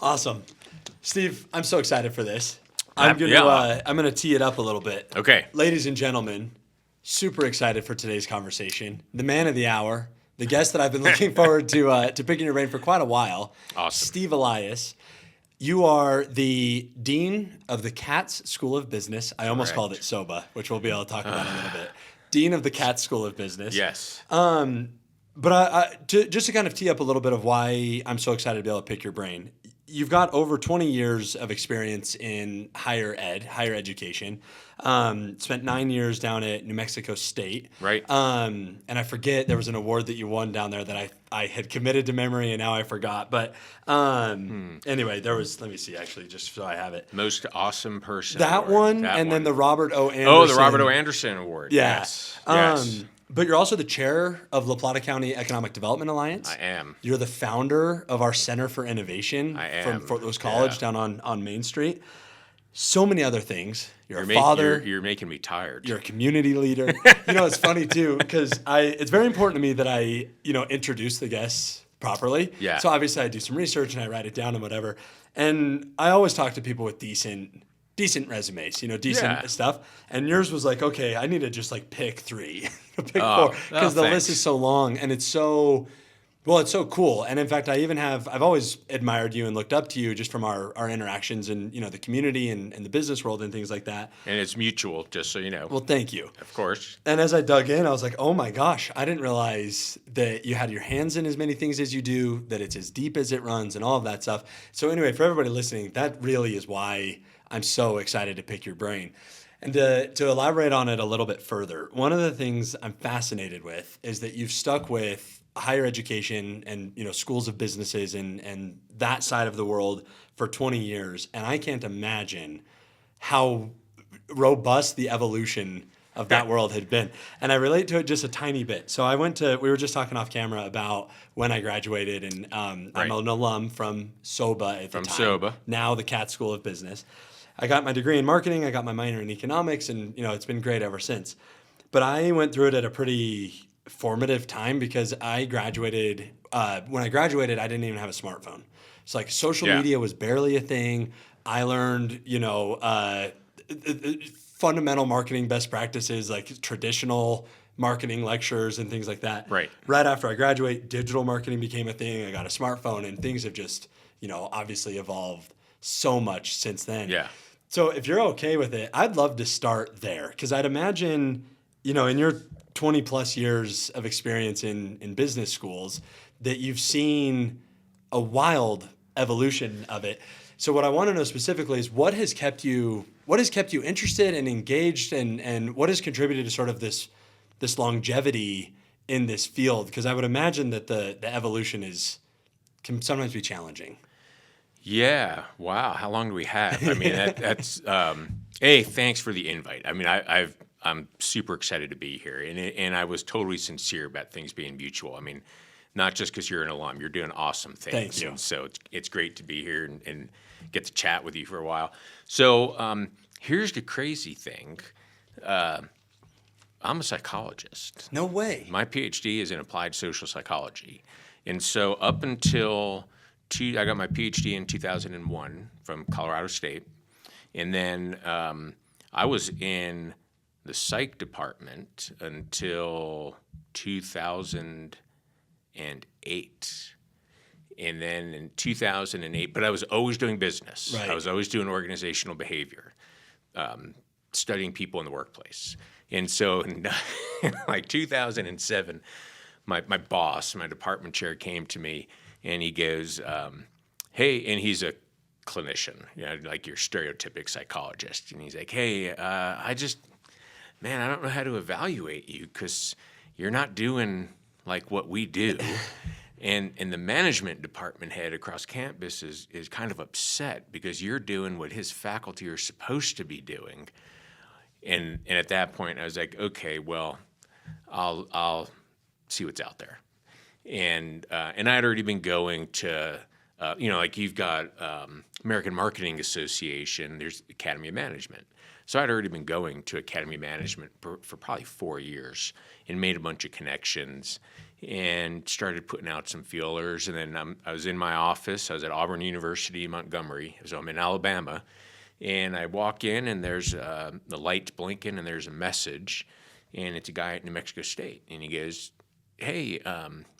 Awesome. Steve, I'm so excited for this. I'm gonna tee it up a little bit. Okay. Ladies and gentlemen, super excited for today's conversation. The man of the hour, the guest that I've been looking forward to picking your brain for quite a while. Awesome. Steve Elias. You are the Dean of the Katz School of Business. I almost called it SOBA, which we'll be able to talk about in a little bit. Dean of the Katz School of Business. Yes. But just to kind of tee up a little bit of why I'm so excited to be able to pick your brain. You've got over 20 years of experience in higher education. Spent 9 years down at New Mexico State. Right. And I forget, there was an award that you won down there that I had committed to memory and now I forgot. But anyway, there was, let me see actually, just so I have it. Most awesome person. That award. one, That and one. then the Robert O. Anderson. Oh, the Robert O. Anderson Award. Yeah. Yes. But you're also the chair of La Plata County Economic Development Alliance. I am. You're the founder of our Center for Innovation from Fort Lewis College down on Main Street. So many other things. You're a father. You're making me tired. You're a community leader. It's funny too because it's very important to me that I introduce the guests properly. Yeah. So obviously I do some research and I write it down and whatever. And I always talk to people with decent resumes, decent stuff. And yours was like, okay, I need to just like pick 3, pick 4, because the list is so long and it's so cool. And in fact, I've always admired you and looked up to you just from our interactions in, the community and the business world and things like that. And it's mutual, just so you know. Well, thank you. Of course. And as I dug in, I was like, oh my gosh, I didn't realize that you had your hands in as many things as you do, that it's as deep as it runs and all of that stuff. So anyway, for everybody listening, that really is why I'm so excited to pick your brain. And to elaborate on it a little bit further, one of the things I'm fascinated with is that you've stuck with higher education and schools of businesses and that side of the world for 20 years. And I can't imagine how robust the evolution of that world had been. And I relate to it just a tiny bit. So we were just talking off camera about when I graduated, and I'm an alum from SOBA at the time. From SOBA. Now the Katz School of Business. I got my degree in marketing. I got my minor in economics, and it's been great ever since. But I went through it at a pretty formative time because I graduated. When I graduated, I didn't even have a smartphone. It's like social media was barely a thing. I learned, fundamental marketing best practices, like traditional marketing lectures and things like that. Right. Right after I graduate, digital marketing became a thing. I got a smartphone, and things have just, obviously evolved so much since then. Yeah. So if you're okay with it, I'd love to start there because I'd imagine, in your 20 plus years of experience in business schools that you've seen a wild evolution of it. So what I want to know specifically is what has kept you interested and engaged and what has contributed to sort of this longevity in this field? Because I would imagine that the evolution can sometimes be challenging. Yeah. Wow. How long do we have? I mean, that's hey, thanks for the invite. I mean, I'm super excited to be here, and I was totally sincere about things being mutual. I mean, not just because you're an alum, you're doing awesome things. Thank you. And so it's great to be here and get to chat with you for a while. So here's the crazy thing. I'm a psychologist. No way. My PhD is in applied social psychology, and so up until I got my PhD in 2001 from Colorado State, and then I was in the psych department until 2008. And then in 2008, but I was always doing business. Right. I was always doing organizational behavior, studying people in the workplace. And so in like 2007, my boss, my department chair, came to me and he goes, hey, and he's a clinician, like your stereotypic psychologist. And he's like, hey, I don't know how to evaluate you because you're not doing like what we do. And the management department head across campus is kind of upset because you're doing what his faculty are supposed to be doing. And at that point, I was like, okay, well, I'll see what's out there. And I had already been going to Like you've got American Marketing Association, there's Academy of Management. So I'd already been going to Academy of Management for probably 4 years and made a bunch of connections and started putting out some feelers. And then I was in my office. I was at Auburn University in Montgomery. So I'm in Alabama. And I walk in and there's the lights blinking and there's a message. And it's a guy at New Mexico State. And he goes, hey,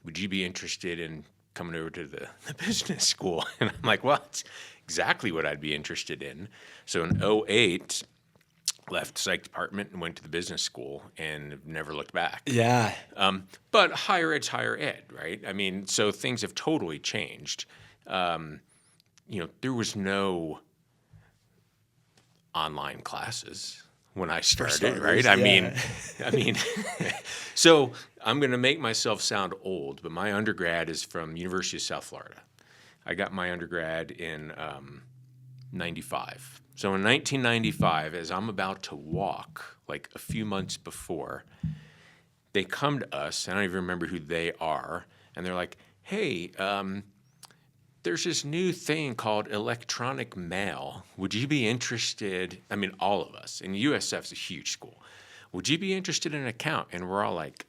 would you be interested in coming over to the business school? And I'm like, well, that's exactly what I'd be interested in. So in '08, left the psych department and went to the business school and have never looked back. Yeah. But higher ed's higher ed, right? I mean, so things have totally changed. There was no online classes when I started, right? Yeah. I mean, so I'm going to make myself sound old, but my undergrad is from University of South Florida. I got my undergrad in 95. So in 1995, as I'm about to walk, like a few months before, they come to us, and I don't even remember who they are, and they're like, hey, there's this new thing called electronic mail. Would you be interested? I mean, all of us, and USF's a huge school. Would you be interested in an account? And we're all like,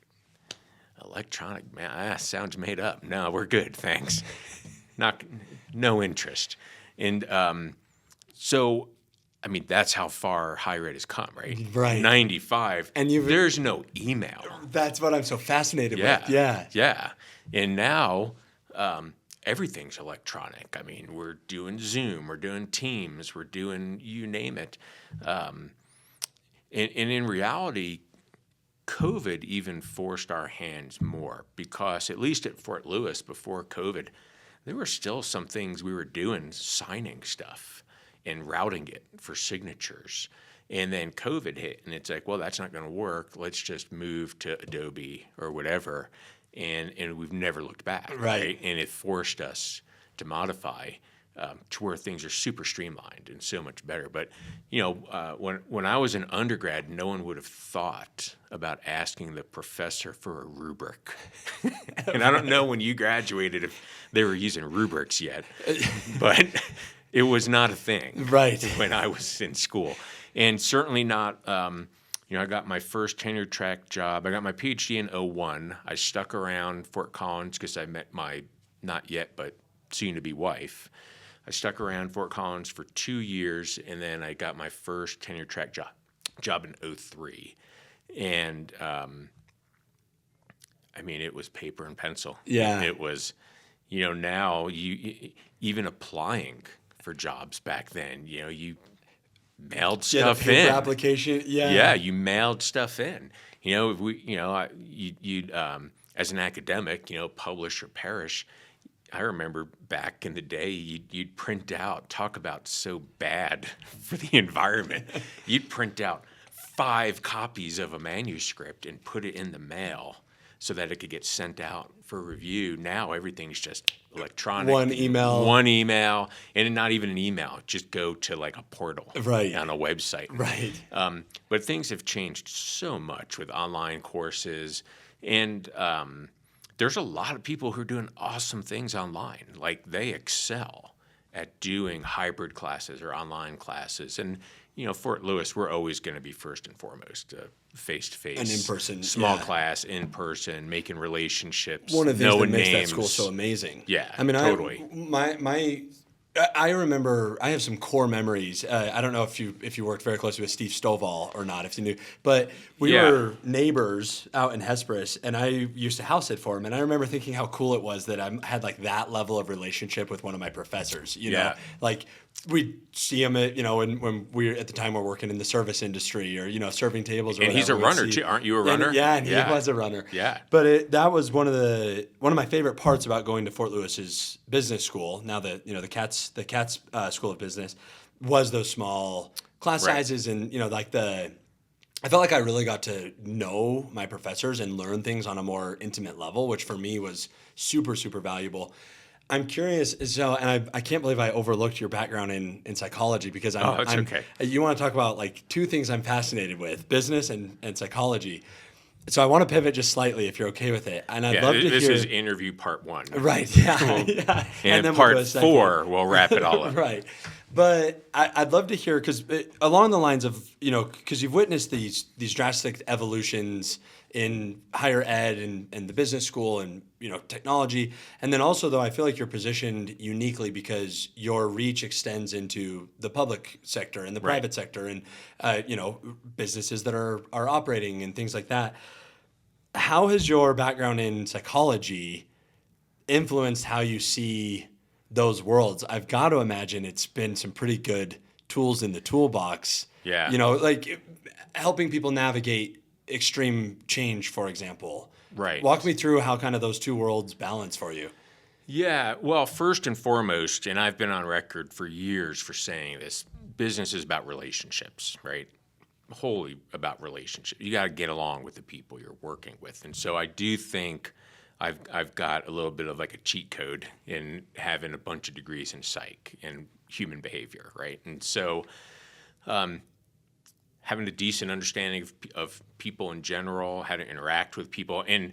electronic mail? Sounds made up. No, we're good, thanks. No interest. And so, I mean, that's how far higher ed has come, right? Right. 95, and there's no email. That's what I'm so fascinated with. Yeah. And now everything's electronic. I mean, we're doing Zoom, we're doing Teams, we're doing you name it. And in reality, COVID even forced our hands more because at least at Fort Lewis before COVID, there were still some things we were doing, signing stuff and routing it for signatures. And then COVID hit, and it's like, well, that's not going to work. Let's just move to Adobe or whatever. And we've never looked back. Right. And it forced us to modify to where things are super streamlined and so much better. But, when I was an undergrad, no one would have thought about asking the professor for a rubric. And I don't know when you graduated if they were using rubrics yet, but it was not a thing right when I was in school. And certainly not, I got my first tenure track job. I got my PhD in '01. I stuck around Fort Collins because I met my not yet but soon-to-be wife. I stuck around Fort Collins for 2 years, and then I got my first tenure track job in '03. And, it was paper and pencil. Yeah. It was, now you even applying for jobs back then, you mailed stuff in. Application, yeah. Yeah, you mailed stuff in. You'd as an academic, publish or perish. I remember back in the day, you'd print out, talk about so bad for the environment. You'd print out 5 copies of a manuscript and put it in the mail so that it could get sent out for review. Now everything's just electronic. One email, and not even an email. Just go to like a portal on a website. Right. But things have changed so much with online courses, and there's a lot of people who are doing awesome things online. Like they excel at doing hybrid classes or online classes. And, Fort Lewis, we're always going to be first and foremost face-to-face. And in-person. Small class, in-person, making relationships. One of the things that makes names. that school so amazing. Yeah, totally. I remember I have some core memories. I don't know if you worked very closely with Steve Stovall or not, if you knew, but we were neighbors out in Hesperus, and I used to house sit for him. And I remember thinking how cool it was that I had like that level of relationship with one of my professors. You know, like we'd see him at when we at the time we're working in the service industry or serving tables. Or and he's a runner too, aren't you? A runner? And he was a runner. Yeah. But that was one of my favorite parts about going to Fort Lewis's business school. Now that the Katz School of Business was those small class sizes, and I felt like I really got to know my professors and learn things on a more intimate level, which for me was super, super valuable. I'm curious, and I can't believe I overlooked your background in psychology because okay. You want to talk about like 2 things I'm fascinated with: business and psychology. So I want to pivot just slightly if you're okay with it. And I'd Yeah, love to this hear. is interview part one. Right. Yeah. We'll, Yeah. and Then we'll part go a second. four, we'll wrap it all up. Right. But I'd love to hear, because along the lines of, because you've witnessed these drastic evolutions in higher ed and the business school and, technology. And then also, though, I feel like you're positioned uniquely because your reach extends into the public sector and the Right. private sector and, businesses that are operating and things like that. How has your background in psychology influenced how you see those worlds? I've got to imagine it's been some pretty good tools in the toolbox. Yeah. Like helping people navigate extreme change, for example. Right. Walk me through how kind of those two worlds balance for you. Yeah, well, first and foremost, and I've been on record for years for saying this, business is about relationships, right? Wholly about relationships. You got to get along with the people you're working with. And so I do think I've got a little bit of like a cheat code in having a bunch of degrees in psych and human behavior, right? And so having a decent understanding of people in general, how to interact with people, and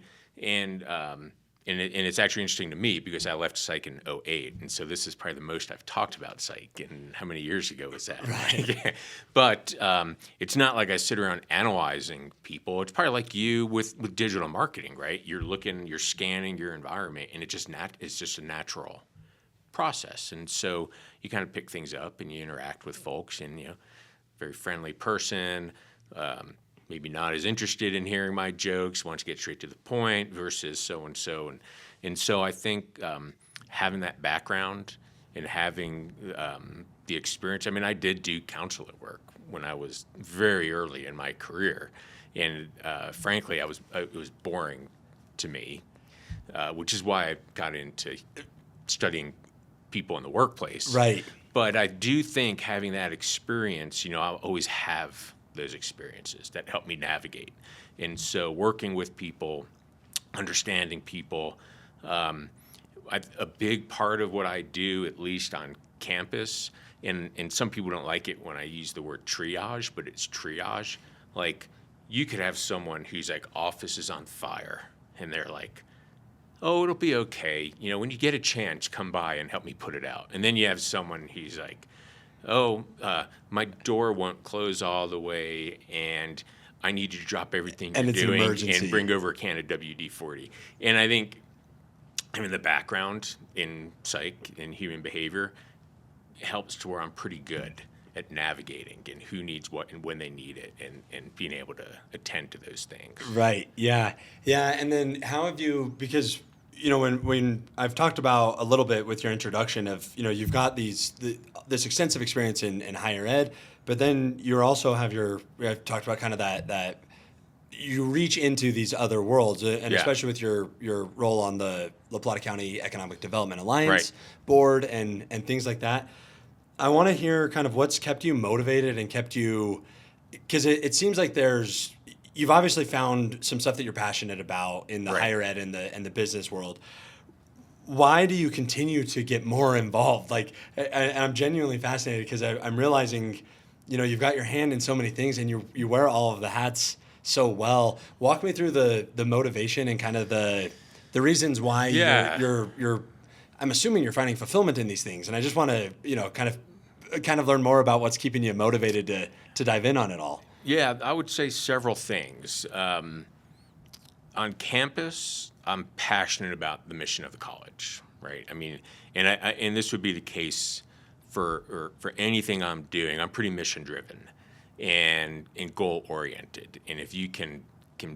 it's actually interesting to me because I left psych in '08, and so this is probably the most I've talked about psych. And how many years ago was that? Right. But it's not like I sit around analyzing people. It's probably like you with digital marketing, right? You're looking, you're scanning your environment, and it's just a natural process. And so you kind of pick things up and you interact with folks, and very friendly person. Maybe not as interested in hearing my jokes, wants to get straight to the point versus so-and-so. And so I think having that background and having the experience, I mean, I did do counselor work when I was very early in my career. And frankly, it was boring to me, which is why I got into studying people in the workplace. Right. But I do think having that experience, I'll always have those experiences that help me navigate. And so working with people, understanding people, a big part of what I do, at least on campus, and some people don't like it when I use the word triage, but it's triage. Like, you could have someone whose like office is on fire, and they're like, oh, it'll be okay. When you get a chance, come by and help me put it out. And then you have someone who's like, oh, my door won't close all the way, and I need you to drop everything And you're it's an doing emergency. and bring over a can of WD-40. And I think the background in psych and human behavior helps to where I'm pretty good at navigating and who needs what and when they need it, and being able to attend to those things. Right. Yeah. Yeah. And then how have you, because, when I've talked about a little bit with your introduction of, you've got this extensive experience in higher ed, but then you also have I've talked about kind of that you reach into these other worlds, and Yeah. especially with your role on the La Plata County Economic Development Alliance Right. board and things like that. I want to hear kind of what's kept you motivated and kept you, because it seems like you've obviously found some stuff that you're passionate about in the Right. higher ed and the business world. Why do you continue to get more involved? Like, I'm genuinely fascinated because I'm realizing, you've got your hand in so many things and you wear all of the hats so well. Walk me through the motivation and kind of the reasons why Yeah. you're I'm assuming you're finding fulfillment in these things, and I just want to kind of learn more about what's keeping you motivated to dive in on it all. Yeah, I would say several things. On campus, I'm passionate about the mission of the college, right? I mean, and this would be the case for anything I'm doing. I'm pretty mission driven and goal oriented. And if you can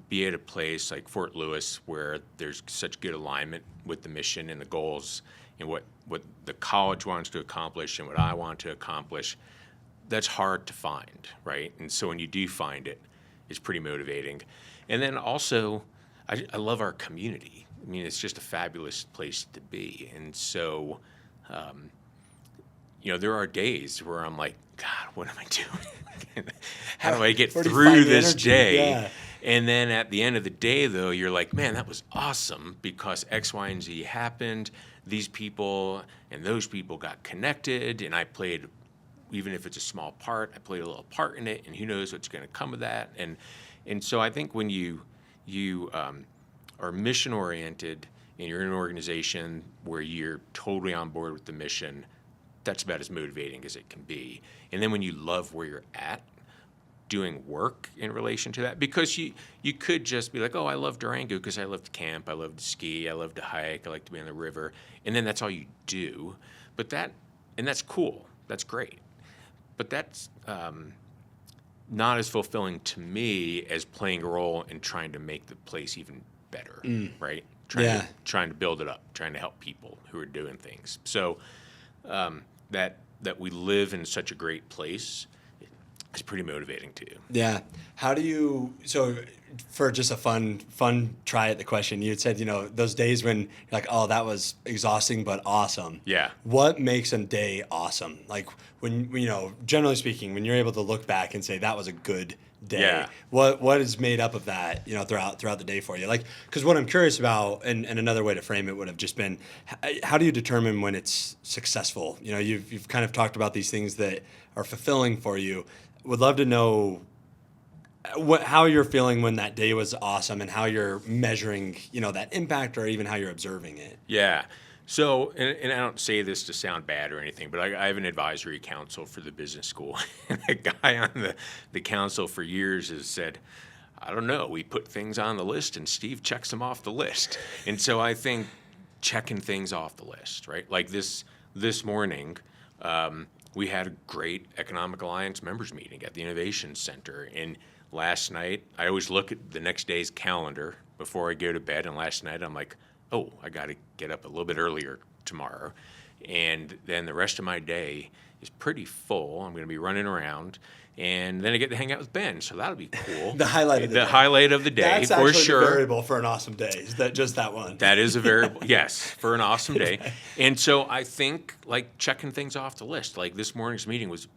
be at a place like Fort Lewis where there's such good alignment with the mission and the goals and what the college wants to accomplish and what I want to accomplish, that's hard to find, right? And so when you do find it, it's pretty motivating. And then also, I love our community. I mean, it's just a fabulous place to be. And so, there are days where I'm like, God, what am I doing? How do I get Where do you through find the this energy? day? Yeah. And then at the end of the day, though, you're like, man, that was awesome because X, Y, and Z happened. These people and those people got connected, and I played, even if it's a small part, I played a little part in it, and who knows what's going to come of that. And so I think when you you are mission oriented and you're in an organization where you're totally on board with the mission, that's about as motivating as it can be. And then when you love where you're at, doing work in relation to that, because you could just be like, oh, I love Durango because I love to camp, I love to ski, I love to hike, I like to be on the river, and then that's all you do. But that's cool, that's great. But that's not as fulfilling to me as playing a role in trying to make the place even better, right? Trying to build it up, trying to help people who are doing things. So that we live in such a great place is pretty motivating too. Yeah. How do you, so for just a fun try at the question, you had said, those days when you're like, oh, that was exhausting, but awesome. Yeah. What makes a day awesome? Like when, generally speaking, when you're able to look back and say that was a good day, Yeah. what is made up of that, throughout the day for you? Like, because what I'm curious about, and another way to frame it would have just been, how do you determine when it's successful? You've kind of talked about these things that are fulfilling for you. Would love to know how you're feeling when that day was awesome and how you're measuring, that impact, or even how you're observing it. Yeah. So, and I don't say this to sound bad or anything, but I have an advisory council for the business school. And a guy on the council for years has said, I don't know, we put things on the list and Steve checks them off the list. And so I think checking things off the list, right? Like this morning, we had a great Economic Alliance members meeting at the Innovation Center. And last night, I always look at the next day's calendar before I go to bed. And last night, I'm like, oh, I got to get up a little bit earlier tomorrow. And then the rest of my day is pretty full. I'm going to be running around. And then I get to hang out with Ben, so that'll be cool. The highlight of the day. Highlight of the day, That's for actually sure. the variable for an awesome day. Is that just that one? That is a variable, yes, for an awesome day. And so I think like checking things off the list. Like this morning's meeting was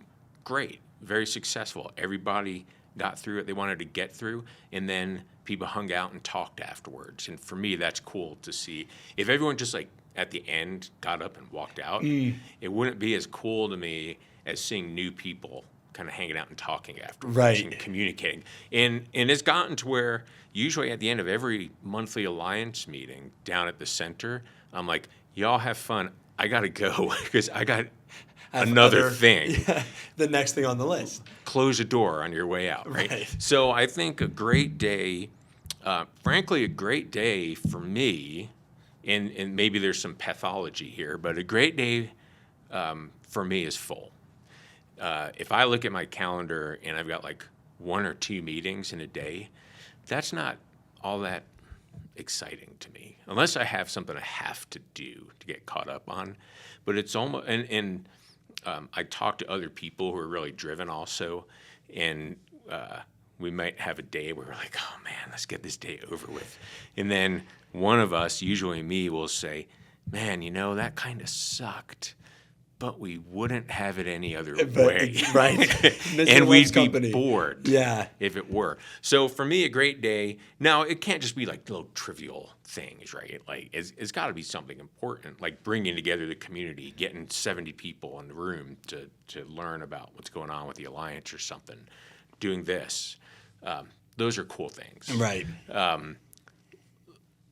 great, very successful. Everybody got through it they wanted to get through, and then people hung out and talked afterwards. And for me, that's cool to see. If everyone just like at the end got up and walked out, it wouldn't be as cool to me as seeing new people kind of hanging out and talking afterwards, right, and communicating. And it's gotten to where usually at the end of every monthly alliance meeting down at the center, I'm like, y'all have fun. I got to go because I got another thing. Yeah, the next thing on the list. Close the door on your way out, right? So I think a great day, frankly, a great day for me, and maybe there's some pathology here, but a great day for me is full. If I look at my calendar and I've got like 1 or 2 meetings in a day, that's not all that exciting to me, unless I have something I have to do to get caught up on. But it's almost, and I talk to other people who are really driven also, and we might have a day where we're like, oh man, let's get this day over with. And then one of us, usually me, will say, man, that kind of sucked. But we wouldn't have it any other way. Right. And we'd be bored if it were. So for me, a great day, now it can't just be like little trivial things, right? Like it's got to be something important, like bringing together the community, getting 70 people in the room to learn about what's going on with the Alliance or something, doing this. Those are cool things. Right.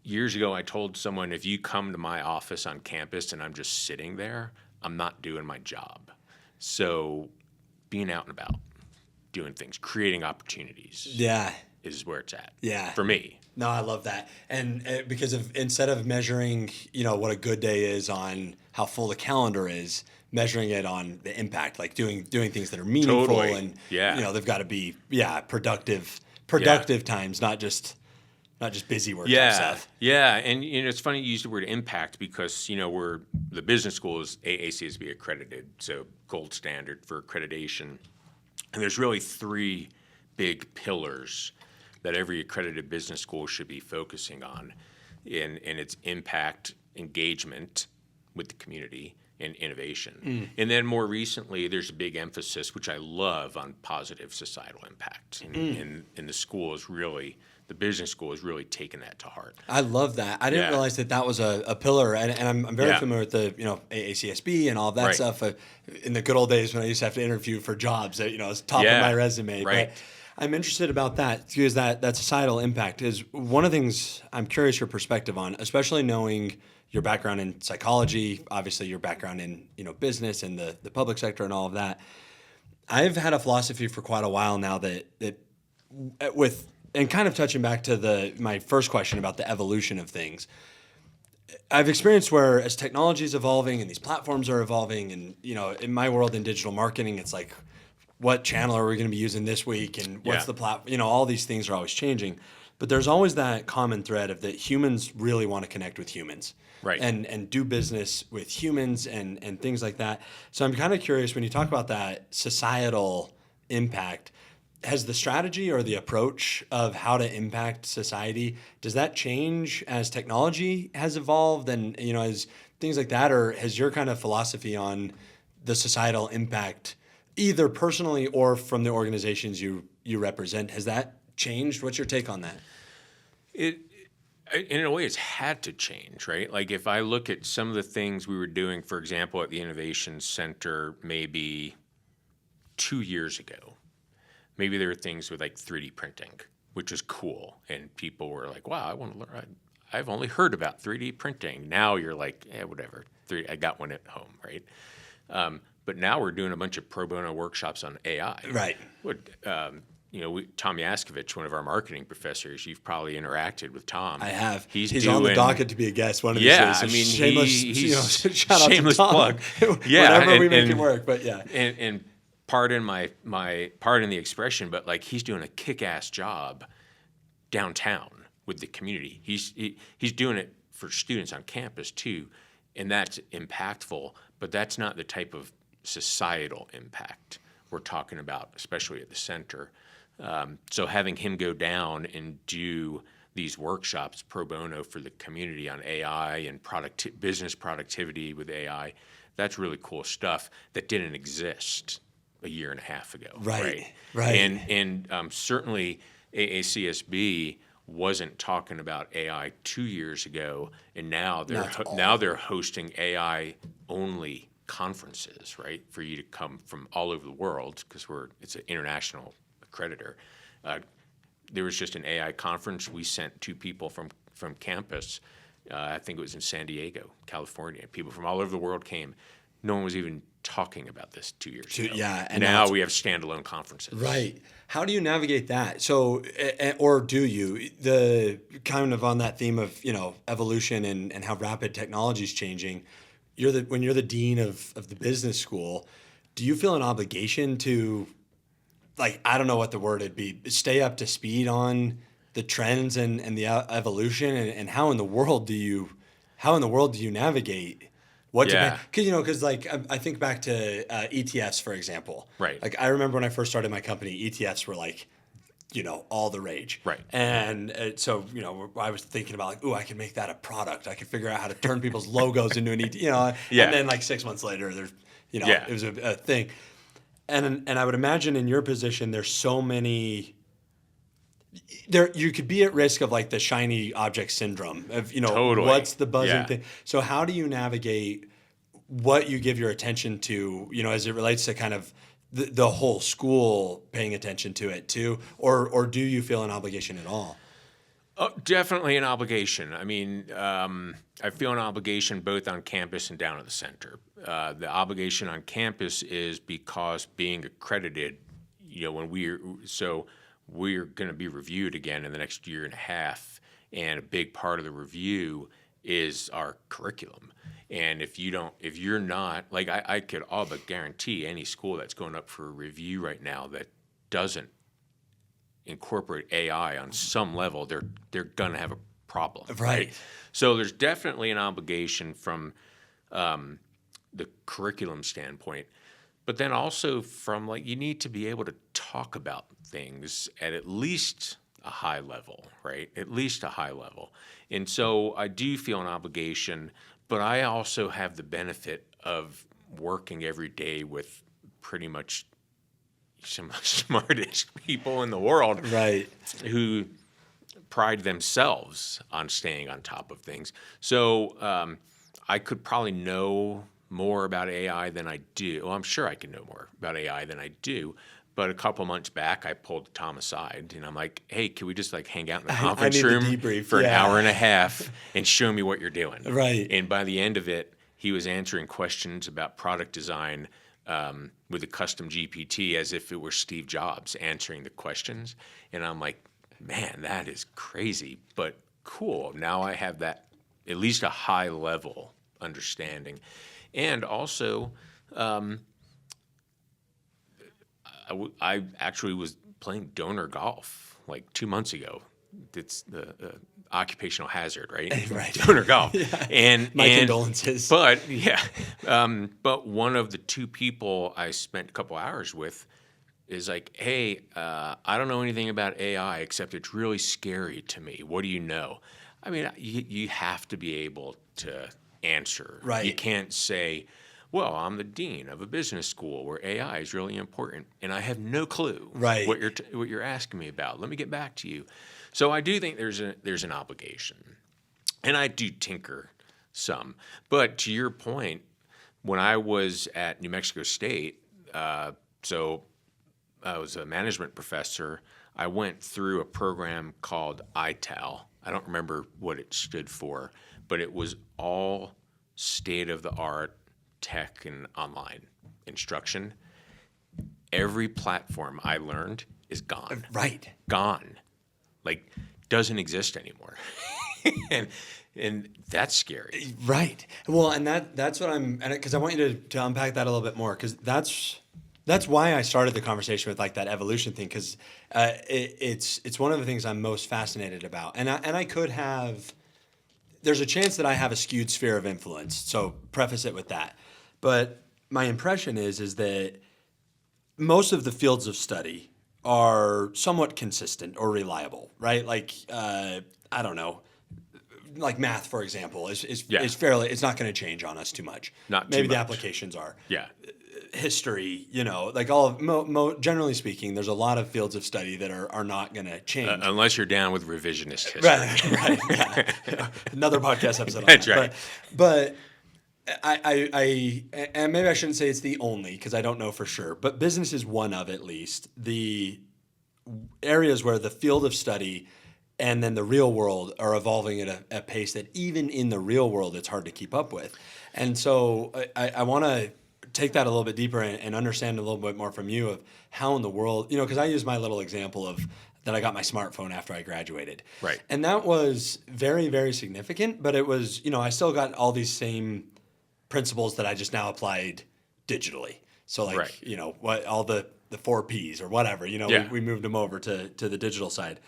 Years ago, I told someone, if you come to my office on campus and I'm just sitting there, I'm not doing my job. So being out and about, doing things, creating opportunities is where it's at for me. No, I love that. And because instead of measuring, what a good day is on how full the calendar is, measuring it on the impact, like doing things that are meaningful and, they've got to be, productive times, not just busy work stuff. Yeah, and it's funny you use the word impact because we're the business school is AACSB accredited, so gold standard for accreditation. And there's really 3 big pillars that every accredited business school should be focusing on, and it's impact, engagement with the community, and innovation. And then more recently, there's a big emphasis, which I love, on positive societal impact. And the school is really, the business school is really taking that to heart. I love that. I didn't realize that was a pillar, and I'm very familiar with the AACSB and all of that stuff. In the good old days when I used to have to interview for jobs, it's top of my resume. Right. I'm interested about that because that societal impact is one of the things I'm curious your perspective on, especially knowing your background in psychology, obviously your background in business and the public sector and all of that. I've had a philosophy for quite a while now that with and kind of touching back to the my first question about the evolution of things. I've experienced where as technology is evolving and these platforms are evolving, and in my world in digital marketing, it's like, what channel are we going to be using this week, and what's Yeah. the all these things are always changing, but there's always that common thread of that humans really want to connect with humans, Right. and do business with humans and things like that. So I'm kind of curious when you talk about that societal impact. Has the strategy or the approach of how to impact society, does that change as technology has evolved and as things like that, or has your kind of philosophy on the societal impact, either personally or from the organizations you represent, has that changed? What's your take on that? It, in a way, it's had to change, right? Like if I look at some of the things we were doing, for example, at the Innovation Center, maybe 2 years ago, maybe there were things with like 3D printing, which was cool, and people were like, "Wow, I want to learn." I've only heard about 3D printing. Now you're like, whatever. I got one at home, right? But now we're doing a bunch of pro bono workshops on AI. Right. What Tom Yaskovich, one of our marketing professors, you've probably interacted with Tom. I have. He's on the doing, docket to be a guest one of these yeah, days. So I mean, shameless, he's shout out to shameless Tom. plug. Yeah, Whatever we make and- it work, but yeah. and pardon pardon the expression, but like he's doing a kick-ass job downtown with the community. He's doing it for students on campus too, and that's impactful. But that's not the type of societal impact we're talking about, especially at the center. So having him go down and do these workshops pro bono for the community on AI and business productivity with AI, that's really cool stuff that didn't exist a year and a half ago. Right. And certainly AACSB wasn't talking about AI 2 years ago, and now they're hosting AI only conferences, right, for you to come from all over the world because it's an international accreditor. There was just an AI conference. We sent 2 people from campus. I think it was in San Diego, California. People from all over the world came. No one was even talking about this 2 years ago. Yeah, and now we have standalone conferences. Right. How do you navigate that? So, or do you? The kind of on that theme of evolution and how rapid technology is changing. When you're the dean of the business school, do you feel an obligation to, like, I don't know what the word would be, stay up to speed on the trends and the evolution, and how in the world do you navigate what Yeah. because like I think back to ETFs, for example. Right. Like I remember when I first started my company, ETFs were like all the rage. Right. And so I was thinking about like, ooh, I could make that a product. I could figure out how to turn people's logos into an ETF. Yeah. And then like 6 months later, there's Yeah. it was a thing. And I would imagine in your position, there's so many. You could be at risk of like the shiny object syndrome of Totally. what's the buzzing Yeah. thing. So how do you navigate what you give your attention to as it relates to kind of the whole school paying attention to it too, or do you feel an obligation at all? Oh, definitely an obligation. I mean, I feel an obligation both on campus and down at the center. The obligation on campus is because being accredited, when we're going to be reviewed again in the next year and a half, and a big part of the review is our curriculum. And if you're not, like I could all but guarantee any school that's going up for a review right now that doesn't incorporate AI on some level, they're gonna have a problem. Right. So there's definitely an obligation from the curriculum standpoint, but then also from like you need to be able to talk about things at least a high level, right? At least a high level. And so I do feel an obligation, but I also have the benefit of working every day with pretty much some of the smartest people in the world, Right. who pride themselves on staying on top of things. So I could probably know more about AI than I do. Well, I'm sure I could know more about AI than I do, But a couple months back, I pulled Tom aside, and I'm like, "Hey, can we just like hang out in the I conference need the room debrief. for an Yeah. hour and a half and show me what you're doing?" Right. And by the end of it, he was answering questions about product design with a custom GPT as if it were Steve Jobs answering the questions. And I'm like, "Man, that is crazy, but cool. Now I have that at least a high level understanding." And also, I actually was playing donor golf like 2 months ago. It's the occupational hazard, right? Right. Donor golf. Yeah. And My condolences. But yeah, but one of the two people I spent a couple hours with is like, "Hey, I don't know anything about AI except it's really scary to me. What do you know?" I mean, you have to be able to answer. Right. You can't say, "Well, I'm the dean of a business school where AI is really important, and I have no clue Right. what you're asking me about. Let me get back to you." So I do think there's an obligation, and I do tinker some. But to your point, when I was at New Mexico State, so I was a management professor. I went through a program called ITAL. I don't remember what it stood for, but it was all state-of-the-art tech and online instruction. Every platform I learned is gone. Right. Gone. Like, doesn't exist anymore. and that's scary. Right. Well, and that's what because I want you to unpack that a little bit more, because that's why I started the conversation with like that evolution thing, because it's one of the things I'm most fascinated about, and I could have. There's a chance that I have a skewed sphere of influence, so preface it with that. But my impression is that most of the fields of study are somewhat consistent or reliable, right? Like I don't know, like math, for example, is fairly. It's not going to change on us too much. Not too Maybe the much. applications are. Yeah. History, like all of generally speaking, there's a lot of fields of study that are not going to change. Unless you're down with revisionist history. Right. Yeah. Another podcast episode on That's that. right. But I and maybe I shouldn't say it's the only, because I don't know for sure, but business is one of, at least, the areas where the field of study and then the real world are evolving at a pace that even in the real world it's hard to keep up with. And so I want to take that a little bit deeper and understand a little bit more from you of how in the world, because I use my little example of that I got my smartphone after I graduated. Right. And that was very, very significant, but it was, I still got all these same principles that I just now applied digitally. So like, Right. What all the 4 Ps or whatever, Yeah. we moved them over to the digital side.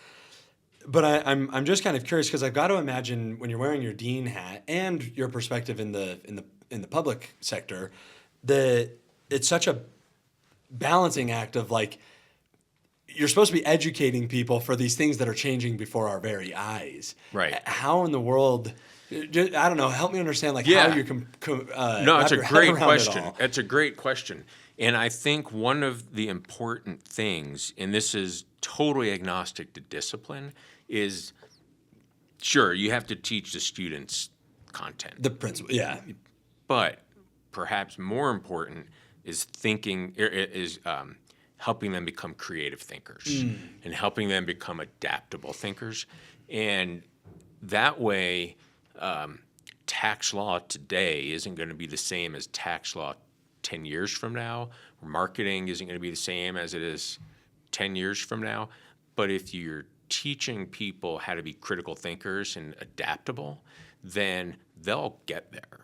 But I'm just kind of curious, because I've got to imagine when you're wearing your dean hat and your perspective in the public sector, that it's such a balancing act of like, you're supposed to be educating people for these things that are changing before our very eyes. Right. How in the world? I don't know. Help me understand how you can. No, it's a great question. It's a great question. And I think one of the important things, and this is totally agnostic to discipline, is sure, you have to teach the students content. The principle, yeah. But perhaps more important is helping them become creative thinkers and helping them become adaptable thinkers. And that way, tax law today isn't going to be the same as tax law 10 years from now. Marketing isn't going to be the same as it is 10 years from now. But if you're teaching people how to be critical thinkers and adaptable, then they'll get there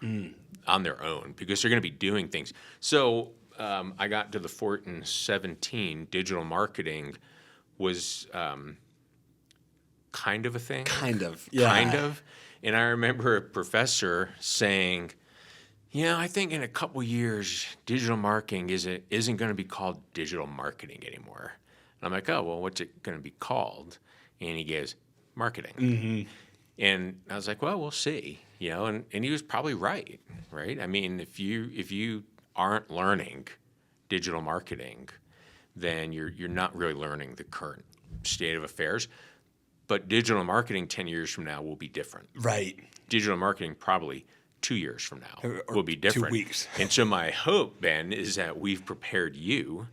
on their own, because they're going to be doing things. So I got to the fort in 2017. Digital marketing was kind of a thing. Kind of, yeah. Kind of. And I remember a professor saying, I think in a couple years, digital marketing isn't going to be called digital marketing anymore. And I'm like, oh, well, what's it going to be called? And he goes, marketing. Mm-hmm. And I was like, well, we'll see. And he was probably right? I mean, if you aren't learning digital marketing, then you're not really learning the current state of affairs. But digital marketing 10 years from now will be different. Right. Digital marketing probably 2 years from now will be different. 2 weeks. And so my hope, Ben, is that we've prepared you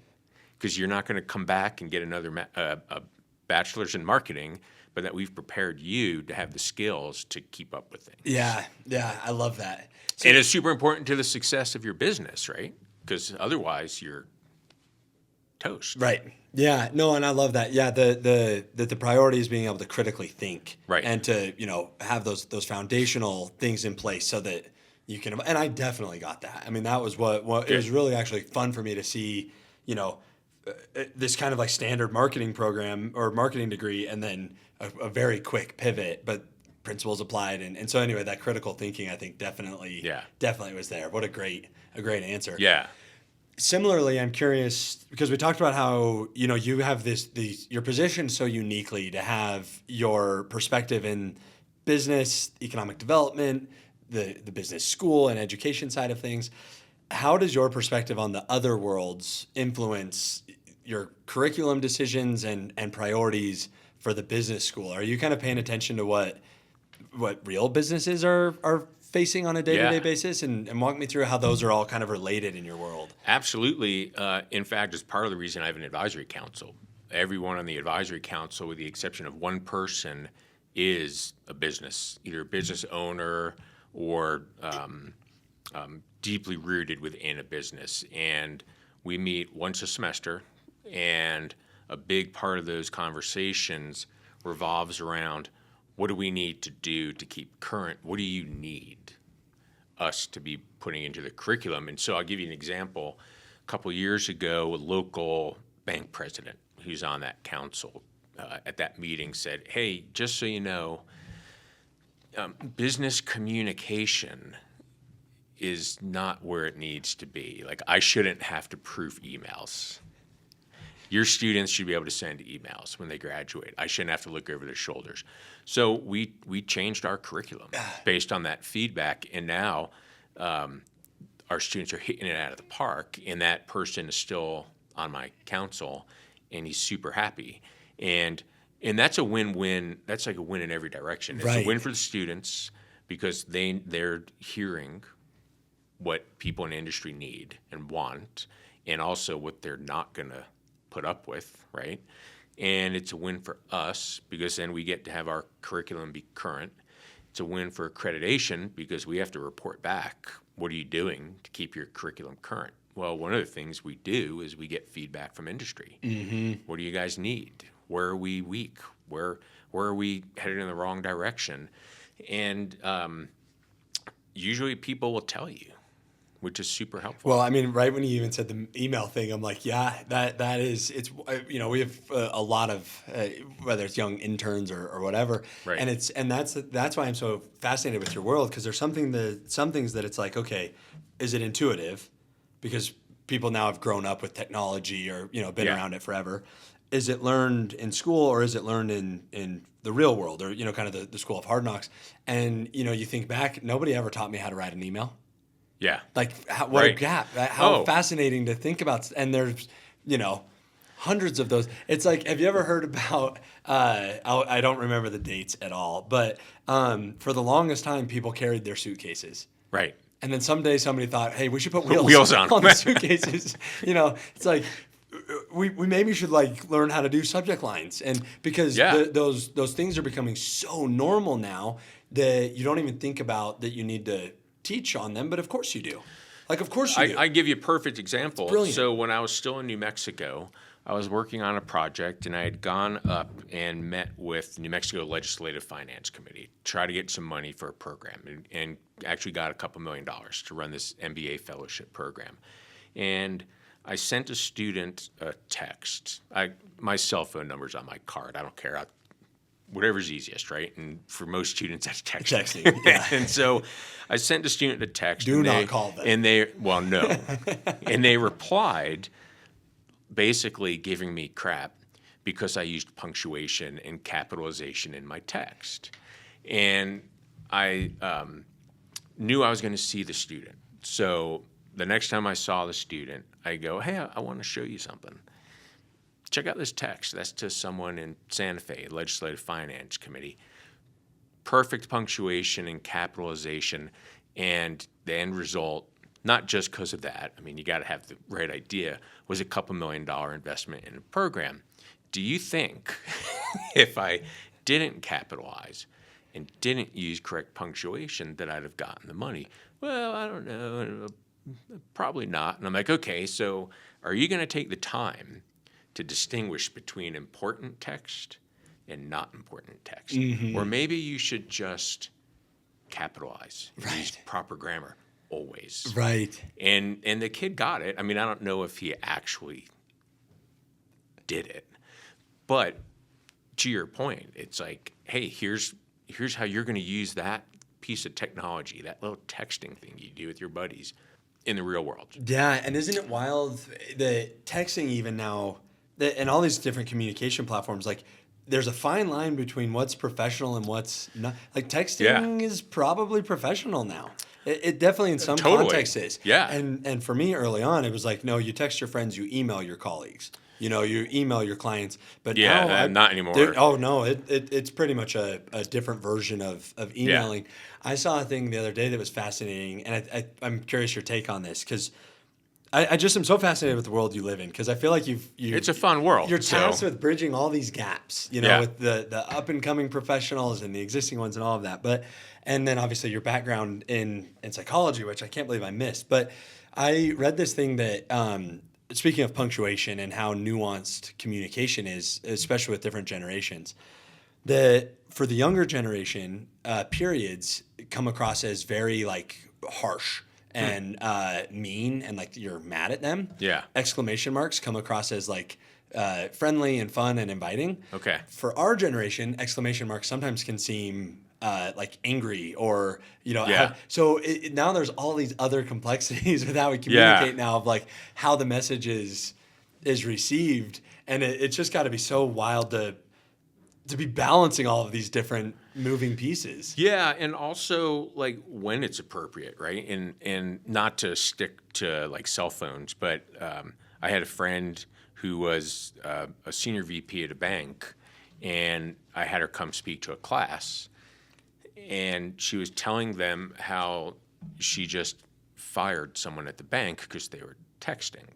because you're not going to come back and get another a bachelor's in marketing, but that we've prepared you to have the skills to keep up with things. Yeah, I love that. So, And it's super important to the success of your business, right? Because otherwise you're toast. right. Yeah, no, and I love that. Yeah, the priority is being able to critically think, Right. and to have those foundational things in place so that you can. And I definitely got that. I mean, that was what it was Good. really actually fun for me to see. This kind of like standard marketing program or marketing degree, and then a very quick pivot, but principles applied, and so anyway, that critical thinking I think definitely was there. What a great answer. Yeah. Similarly, I'm curious because we talked about how you have you're positioned so uniquely to have your perspective in business, economic development, the business school and education side of things. How does your perspective on the other worlds influence your curriculum decisions and priorities for the business school? Are you kind of paying attention to what real businesses are facing on a day-to-day basis, and walk me through how those are all kind of related in your world? Absolutely. In fact, it's part of the reason I have an advisory council. Everyone on the advisory council, with the exception of one person, is a business, either a business owner or deeply rooted within a business. And we meet once a semester, and a big part of those conversations revolves around, what do we need to do to keep current? What do you need us to be putting into the curriculum? And so I'll give you an example. A couple of years ago, a local bank president who's on that council at that meeting said, hey, just so you know, business communication is not where it needs to be. Like, I shouldn't have to proof emails. Your students should be able to send emails when they graduate. I shouldn't have to look over their shoulders. So we changed our curriculum based on that feedback, and now our students are hitting it out of the park, and that person is still on my council, and he's super happy. And that's a win-win. That's like a win in every direction. It's Right. a win for the students because they're hearing what people in industry need and want, and also what they're not going to put up with, right? And it's a win for us because then we get to have our curriculum be current. It's a win for accreditation because we have to report back, what are you doing to keep your curriculum current? Well, one of the things we do is we get feedback from industry. Mm-hmm. What do you guys need? Where are we weak? Where are we headed in the wrong direction? And usually people will tell you, which is super helpful. Well, I mean, right when you even said the email thing, I'm like, yeah, that is, it's, we have a lot of, whether it's young interns or whatever. Right. And that's why I'm so fascinated with your world, because there's some things that it's like, okay, is it intuitive? Because people now have grown up with technology or, been around it forever. Is it learned in school, or is it learned in the real world, or, kind of the school of hard knocks? And, you think back, nobody ever taught me how to write an email. Yeah. Like, what a gap. How fascinating to think about. And there's, hundreds of those. It's like, have you ever heard about, I don't remember the dates at all, but for the longest time, people carried their suitcases. Right. And then someday somebody thought, hey, we should put wheels on the suitcases. It's like, we maybe should learn how to do subject lines. And because those things are becoming so normal now that you don't even think about that you need to teach on them, but of course you do. Of course you do. I give you a perfect example. It's brilliant. So when I was still in New Mexico, I was working on a project, and I had gone up and met with the New Mexico Legislative Finance Committee to try to get some money for a program, and actually got a couple $1 million to run this MBA fellowship program. And I sent a student a text. My cell phone number's on my card. I don't care. Whatever's easiest, right? And for most students, that's texting. Texting, yeah. And so I sent a student a text. Do not call them. And no. And they replied basically giving me crap because I used punctuation and capitalization in my text. And I knew I was going to see the student. So the next time I saw the student, I go, hey, I want to show you something. Check out this text. That's to someone in Santa Fe, Legislative Finance Committee. Perfect punctuation and capitalization, and the end result not just because of that. I mean, you got to have the right idea. Was a couple $1 million investment in a program. Do you think if I didn't capitalize and didn't use correct punctuation that I'd have gotten the money? Well, I don't know. Probably not. And I'm like, okay, so are you going to take the time to distinguish between important text and not important text? Or maybe you should just capitalize and use proper grammar always. Right. And the kid got it. I mean, I don't know if he actually did it. But to your point, it's like, hey, here's how you're going to use that piece of technology, that little texting thing you do with your buddies in the real world. Yeah, and isn't it wild that texting even now, and all these different communication platforms, like there's a fine line between what's professional and what's not. Like texting is probably professional now. It definitely in some contexts is. Yeah. And for me early on, it was like, no, you text your friends, you email your colleagues. You email your clients, but now not anymore. No, it's pretty much a different version of emailing. Yeah. I saw a thing the other day that was fascinating, and I'm curious your take on this because I just am so fascinated with the world you live in because I feel like it's a fun world. You're tasked with bridging all these gaps, with the up and coming professionals and the existing ones and all of that. And then obviously your background in psychology, which I can't believe I missed. But I read this thing that. Speaking of punctuation and how nuanced communication is, especially with different generations, that for the younger generation, periods come across as very like harsh and mean and like you're mad at them. Yeah. Exclamation marks come across as like friendly and fun and inviting. Okay. For our generation, exclamation marks sometimes can seem like angry or, so now there's all these other complexities with how we communicate now of like how the message is received. And it's just got to be so wild to be balancing all of these different moving pieces. Yeah. And also like when it's appropriate, right? And not to stick to like cell phones, but I had a friend who was a senior VP at a bank and I had her come speak to a class. And she was telling them how she just fired someone at the bank because they were texting.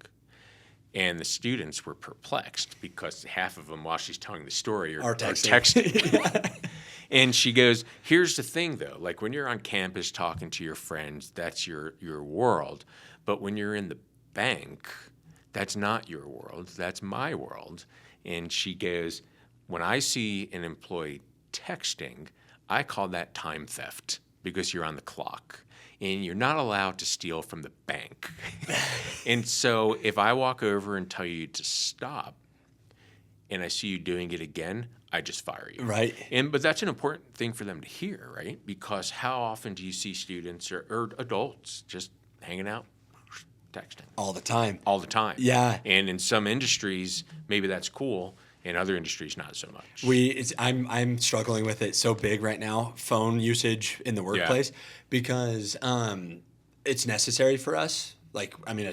And the students were perplexed because half of them, while she's telling the story, are texting. And she goes, here's the thing, though. Like when you're on campus talking to your friends, that's your world. But when you're in the bank, that's not your world. That's my world. And she goes, when I see an employee texting, I call that time theft because you're on the clock and you're not allowed to steal from the bank. And so if I walk over and tell you to stop and I see you doing it again, I just fire you. Right. But that's an important thing for them to hear, right? Because how often do you see students or adults just hanging out, texting? All the time. All the time. Yeah. And in some industries, maybe that's cool. In other industries, not so much. I'm struggling with it so big right now, phone usage in the workplace, because it's necessary for us. Like, I mean,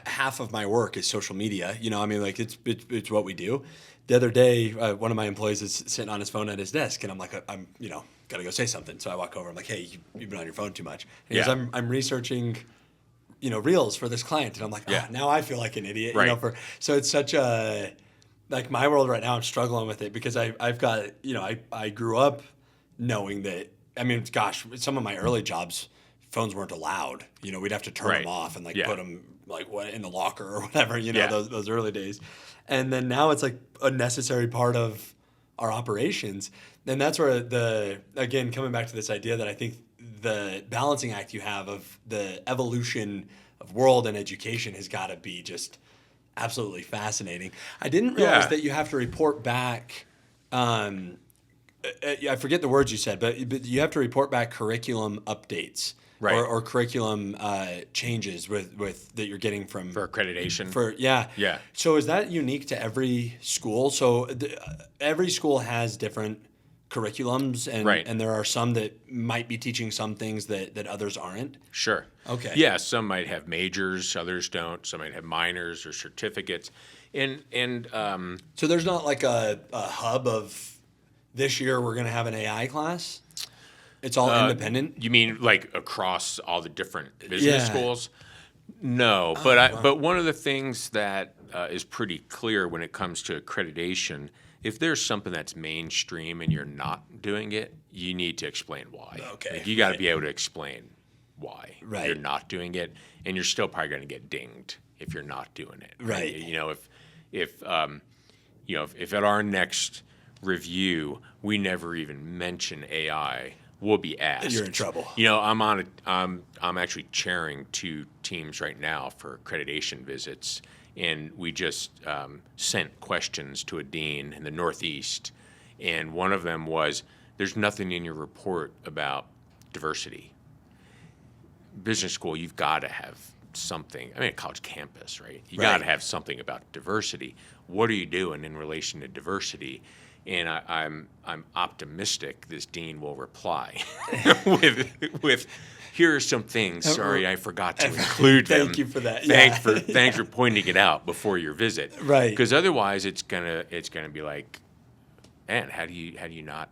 half of my work is social media. I mean, like it's what we do. The other day, one of my employees is sitting on his phone at his desk, and I'm like, I'm gotta go say something. So I walk over. I'm like, hey, you've been on your phone too much. And he goes, I'm researching, reels for this client, and I'm like, now I feel like an idiot. Right. So it's such a like my world right now, I'm struggling with it because I've got, I grew up knowing that, I mean, gosh, some of my early jobs, phones weren't allowed. We'd have to turn them off and put them in the locker or whatever, those early days. And then now it's like a necessary part of our operations. And that's where again, coming back to this idea that I think the balancing act you have of the evolution of world and education has got to be just absolutely fascinating. I didn't realize that you have to report back. I forget the words you said, but you have to report back curriculum updates, right? Or curriculum changes with that you're getting from for accreditation. Yeah. So is that unique to every school? So every school has different curriculums, and there are some that might be teaching some things that others aren't. Sure. Okay. Yeah, some might have majors, others don't. Some might have minors or certificates, and so there's not like a hub of this year we're going to have an AI class. It's all independent? You mean like across all the different business Yeah. schools? No, but one of the things that is pretty clear when it comes to accreditation, if there's something that's mainstream and you're not doing it, you need to explain why. Okay, Like, you got to right. be able to explain why Right. you're not doing it, and you're still probably going to get dinged if you're not doing it. Right. You know, if at our next review we never even mention AI, we'll be asked. You're in trouble. You know, I'm actually chairing 2 teams right now for accreditation visits, and we just sent questions to a dean in the Northeast, and one of them was, "There's nothing in your report about diversity. Business school, you've got to have something. I mean, a college campus, right? You got to have something about diversity. What are you doing in relation to diversity?" And I'm optimistic this dean will reply with here are some things. Sorry, I forgot to include them. Thank you for that. Thanks for pointing it out before your visit. Right. Because otherwise, it's gonna be like, man, how do you not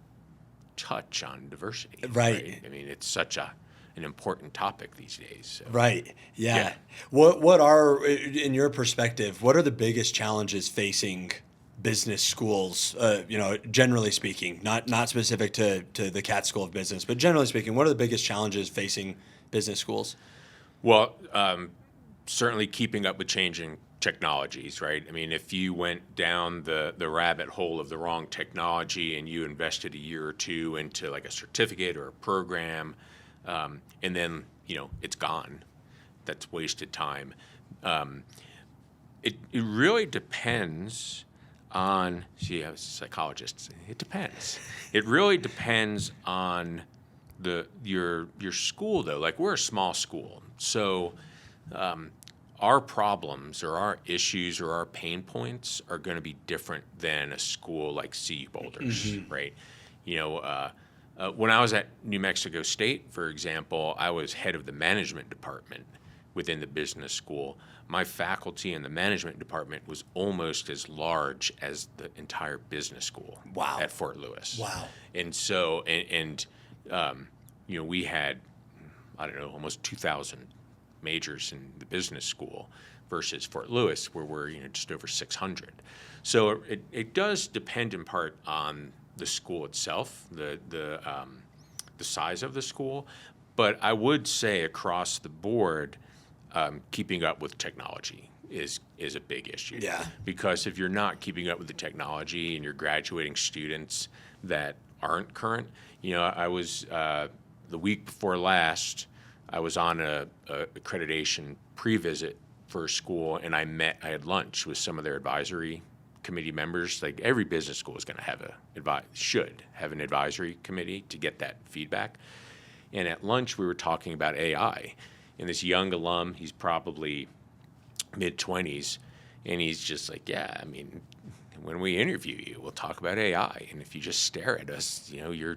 touch on diversity? Right. I mean, it's such an important topic these days. So. Right. Yeah. Yeah. What are, in your perspective, what are the biggest challenges facing business schools? Generally speaking, not specific to the Katz School of Business, but generally speaking, what are the biggest challenges facing business schools? Well, certainly keeping up with changing technologies, right? I mean, if you went down the rabbit hole of the wrong technology and you invested a year or 2 into like a certificate or a program, and then, it's gone, that's wasted time. It really depends on, see, I was a psychologist, it depends. It really depends on your school, though. Like, we're a small school, so our problems or our issues or our pain points are going to be different than a school like CU Boulders, right? When I was at New Mexico State, for example, I was head of the management department within the business school. My faculty in the management department was almost as large as the entire business school. Wow. At Fort Lewis. Wow. And so, we had, I don't know, almost 2,000 majors in the business school versus Fort Lewis, where we're, just over 600. So it does depend in part on the school itself, the size of the school, but I would say across the board, keeping up with technology is a big issue. Yeah. Because if you're not keeping up with the technology and you're graduating students that aren't current, I was the week before last, I was on a accreditation pre-visit for a school, and I had lunch with some of their advisory committee members. Like, every business school is going to have should have an advisory committee to get that feedback. And at lunch, we were talking about AI. And this young alum, he's probably mid-20s, and he's just like, yeah, I mean, when we interview you, we'll talk about AI. And if you just stare at us, you're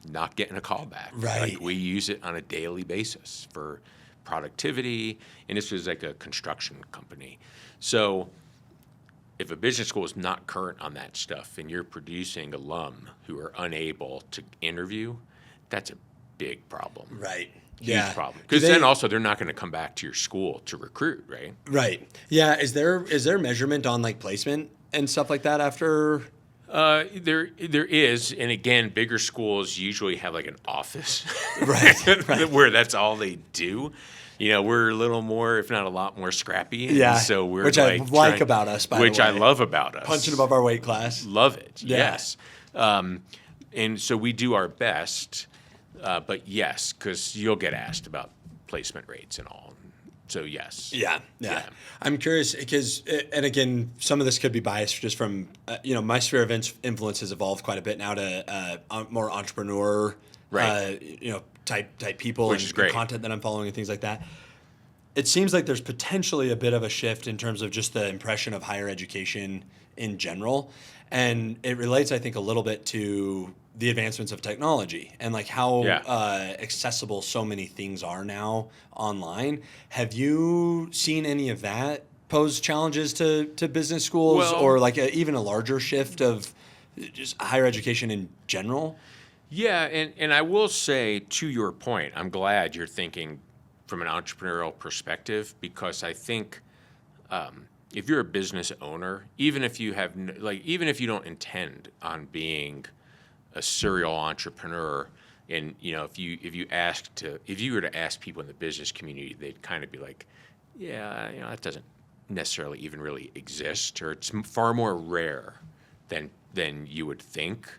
not getting a call back. Right. Like, we use it on a daily basis for productivity. And this was like a construction company. So if a business school is not current on that stuff and you're producing alum who are unable to interview, that's a big problem. Right. Huge problem. Because then also they're not going to come back to your school to recruit, right? Right. Yeah. Is there measurement on like placement and stuff like that after? There is, and again, bigger schools usually have like an office, Right. where that's all they do. We're a little more, if not a lot more, scrappy. Yeah. So we're which I like about us, by the way. which I love about us. Punching above our weight class. Love it. Yeah. Yes. And so we do our best, but yes, because you'll get asked about placement rates and all. So yes. Yeah. I'm curious because, and again, some of this could be biased just from, my sphere of influence has evolved quite a bit now to more entrepreneur, Right. Type people Which is great. content that I'm following and things like that. It seems like there's potentially a bit of a shift in terms of just the impression of higher education in general. And it relates, I think, a little bit to the advancements of technology and like how accessible so many things are now online. Have you seen any of that pose challenges to business schools, Well, or like even a larger shift of just higher education in general? Yeah, and I will say, to your point, I'm glad you're thinking from an entrepreneurial perspective, because I think if you're a business owner, even if you have even if you don't intend on being a serial entrepreneur, and if you were to ask people in the business community, they'd kind of be like, yeah, that doesn't necessarily even really exist, or it's far more rare than you would think.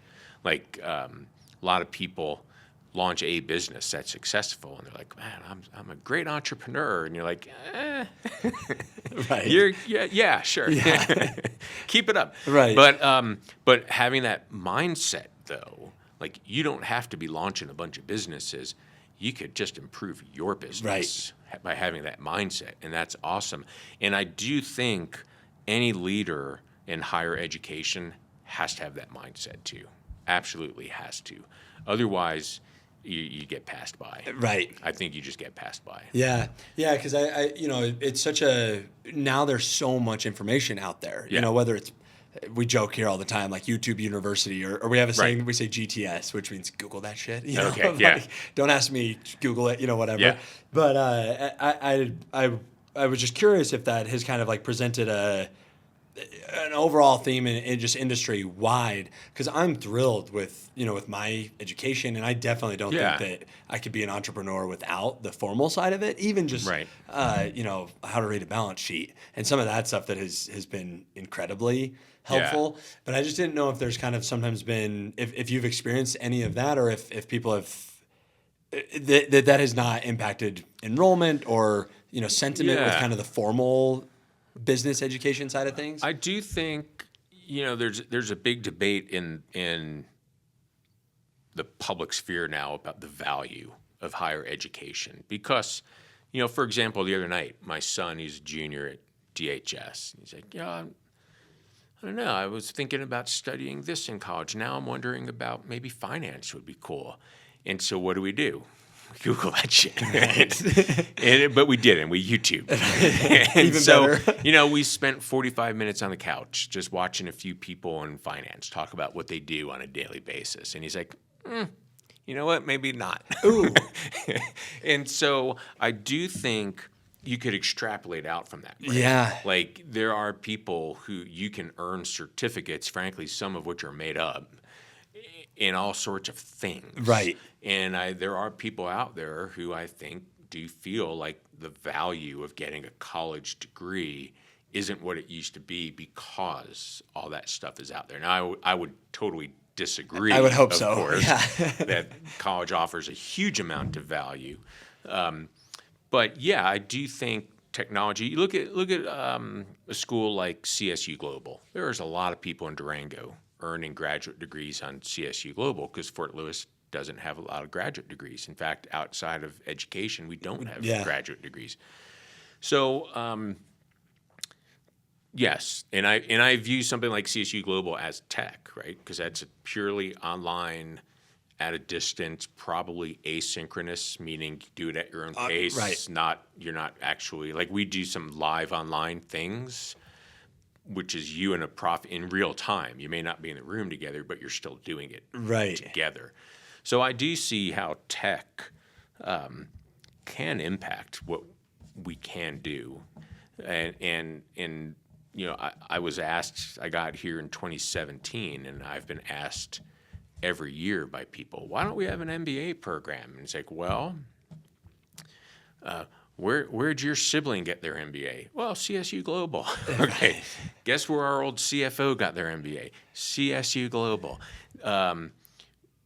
Like a lot of people launch a business that's successful, and they're like, man, I'm a great entrepreneur, and you're like, Right. yeah, sure, Yeah. keep it up. Right. But having that mindset, though, like, you don't have to be launching a bunch of businesses. You could just improve your business by having that mindset, and that's awesome. And I do think any leader in higher education has to have that mindset too. Absolutely has to. Otherwise, you get passed by. Right. I think you just get passed by. Yeah, yeah, because it's such now there's so much information out there. Yeah. Whether it's, we joke here all the time, like YouTube University, or we have a saying, Right. we say GTS, which means Google that shit. Okay, yeah. Like, don't ask me, Google it, whatever. Yeah. But I was just curious if that has kind of like presented an overall theme in just industry wide, because I'm thrilled with with my education, and I definitely don't Yeah. think that I could be an entrepreneur without the formal side of it, even just Right. How to read a balance sheet and some of that stuff that has been incredibly helpful. But I just didn't know if there's kind of sometimes been, if you've experienced any of that, or if people have that has not impacted enrollment or sentiment with Yeah. kind of the formal business education side of things. I do think there's a big debate in the public sphere now about the value of higher education, because for example, the other night, my son, he's a junior at DHS. He's like, I don't know, I was thinking about studying this in college. Now I'm wondering about maybe finance would be cool. And so what do? Google that shit. But we didn't. We YouTubed. And Even so, better. We spent 45 minutes on the couch just watching a few people in finance talk about what they do on a daily basis. And he's like, you know what? Maybe not. Ooh. And so I do think you could extrapolate out from that. Right? Yeah. Like, there are people who you can earn certificates, frankly, some of which are made up, in all sorts of things. Right. And there are people out there who I think do feel like the value of getting a college degree isn't what it used to be, because all that stuff is out there. Now, I would totally disagree. I would hope of so. course, Yeah. that college offers a huge amount of value. But yeah, I do think technology. You look at a school like CSU Global. There's a lot of people in Durango earning graduate degrees on CSU Global, because Fort Lewis doesn't have a lot of graduate degrees. In fact, outside of education, we don't have graduate degrees. So yes, and I view something like CSU Global as tech, right? Because that's a purely online, at a distance, probably asynchronous, meaning you do it at your own pace. Right. You're not actually, like, we do some live online things, which is you and a prof in real time. You may not be in the room together, but you're still doing it together. So I do see how tech can impact what we can do. And I was asked, I got here in 2017, and I've been asked every year by people, why don't we have an MBA program? And it's like, well, where'd your sibling get their MBA? Well, CSU Global. Okay. Guess where our old CFO got their MBA? CSU Global.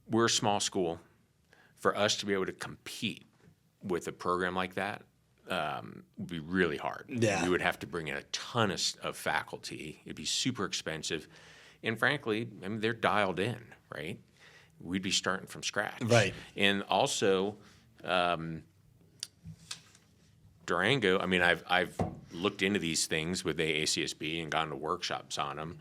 We're a small school. For us to be able to compete with a program like that would be really hard. Yeah. We would have to bring in a ton of faculty. It'd be super expensive. And frankly, I mean, they're dialed in, right? We'd be starting from scratch. Right. And also, Durango, I mean, I've looked into these things with AACSB and gone to workshops on them.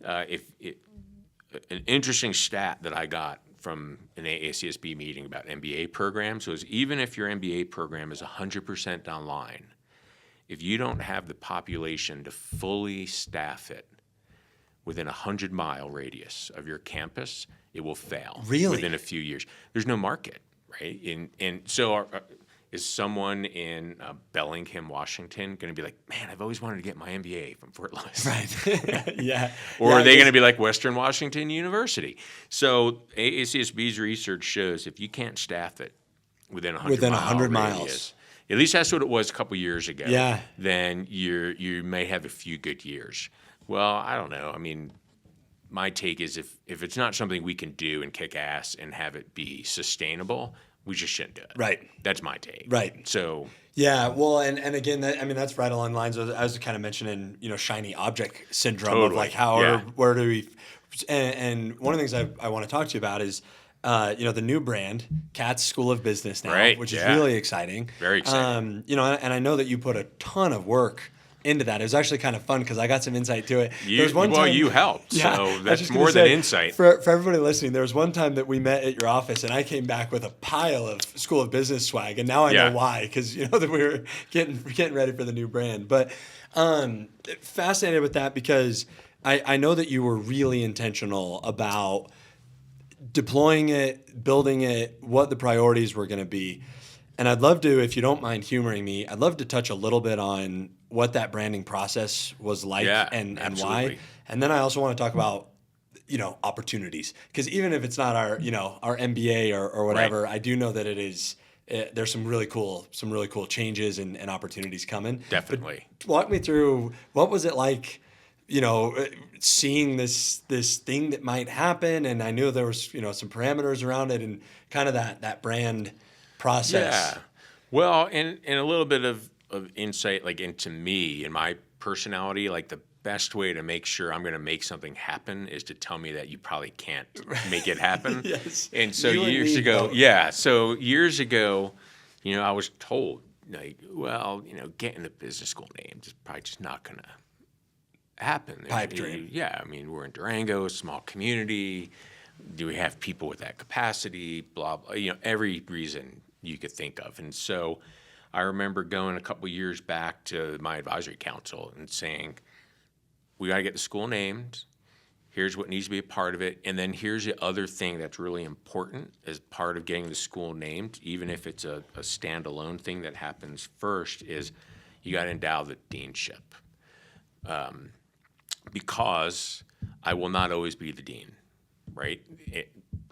An interesting stat that I got from an AACSB meeting about MBA programs was, even if your MBA program is 100% online, if you don't have the population to fully staff it within a 100-mile radius of your campus, it will fail Really? within a few years. There's no market, right? And so is someone in Bellingham, Washington, going to be like, man, I've always wanted to get my MBA from Fort Lewis? Right. Yeah. Or Yeah, are they going to be like Western Washington University? So ACSB's research shows if you can't staff it within a 100 within mile 100 radius, miles? at least that's what it was a couple years ago. Yeah. Then you may have a few good years. Well, I don't know. I mean, my take is if it's not something we can do and kick ass and have it be sustainable, we just shouldn't do it. Right. That's my take. Right. So Yeah, well, and again, that's right along the lines of, I was kind of mentioning, shiny object syndrome of like where do we, and one of the things I want to talk to you about is, the new brand, Katz School of Business now, Right, which is yeah. really exciting. Very exciting. And I know that you put a ton of work into that. It was actually kind of fun because I got some insight to it. You helped, Yeah, so I was that's just more gonna than say, insight. For everybody listening, there was one time that we met at your office and I came back with a pile of School of Business swag, and now I know why, because that we were getting ready for the new brand. But fascinated with that because I know that you were really intentional about deploying it, building it, what the priorities were going to be. And I'd love to, if you don't mind humoring me, I'd love to touch a little bit on what that branding process was like and why. And then I also want to talk about, opportunities. Because even if it's not our MBA or whatever, right. I do know that it is, there's some really cool changes and opportunities coming. Definitely. But walk me through, what was it like, seeing this thing that might happen? And I knew there was, some parameters around it and kind of that brand process. Yeah. Well, and a little bit of insight like into me and my personality, like the best way to make sure I'm going to make something happen is to tell me that you probably can't make it happen. Yes. And so years ago, I was told like, well, getting a business school name is probably just not going to happen. Pipe dream. Yeah. I mean, we're in Durango, a small community. Do we have people with that capacity? Blah, blah, every reason you could think of. And so I remember going a couple years back to my advisory council and saying, we got to get the school named. Here's what needs to be a part of it. And then here's the other thing that's really important as part of getting the school named, even if it's a standalone thing that happens first, is you got to endow the deanship. Because I will not always be the dean, right?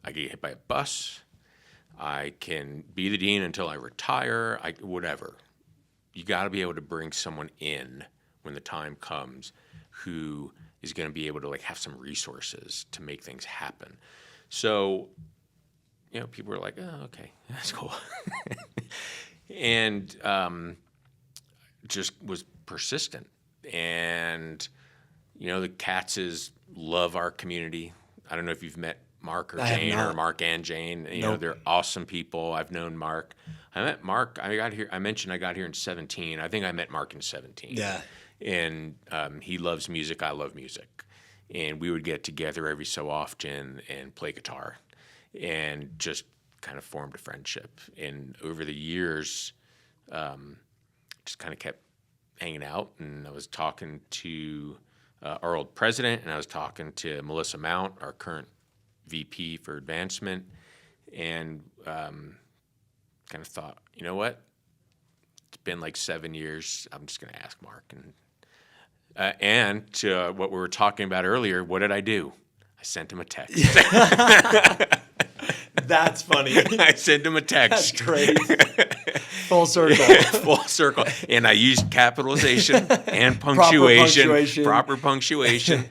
I get hit by a bus. I can be the dean until I retire, whatever. You got to be able to bring someone in when the time comes who is going to be able to like have some resources to make things happen. So, people are like, oh, okay, that's cool. And just was persistent. And, the Katzes love our community. I don't know if you've met Mark or Jane, or Mark and Jane. Nope. They're awesome people. I've known Mark. I met Mark. I got here in 2017. I think I met Mark in 2017. Yeah. And he loves music. I love music. And we would get together every so often and play guitar and just kind of formed a friendship. And over the years, just kind of kept hanging out. And I was talking to our old president, and I was talking to Melissa Mount, our current VP for advancement, and kind of thought, you know what? It's been like 7 years. I'm just going to ask Mark. And to what we were talking about earlier, what did I do? I sent him a text. That's funny. I sent him a text. That's great. Full circle. Full circle. And I used capitalization and punctuation. Proper punctuation.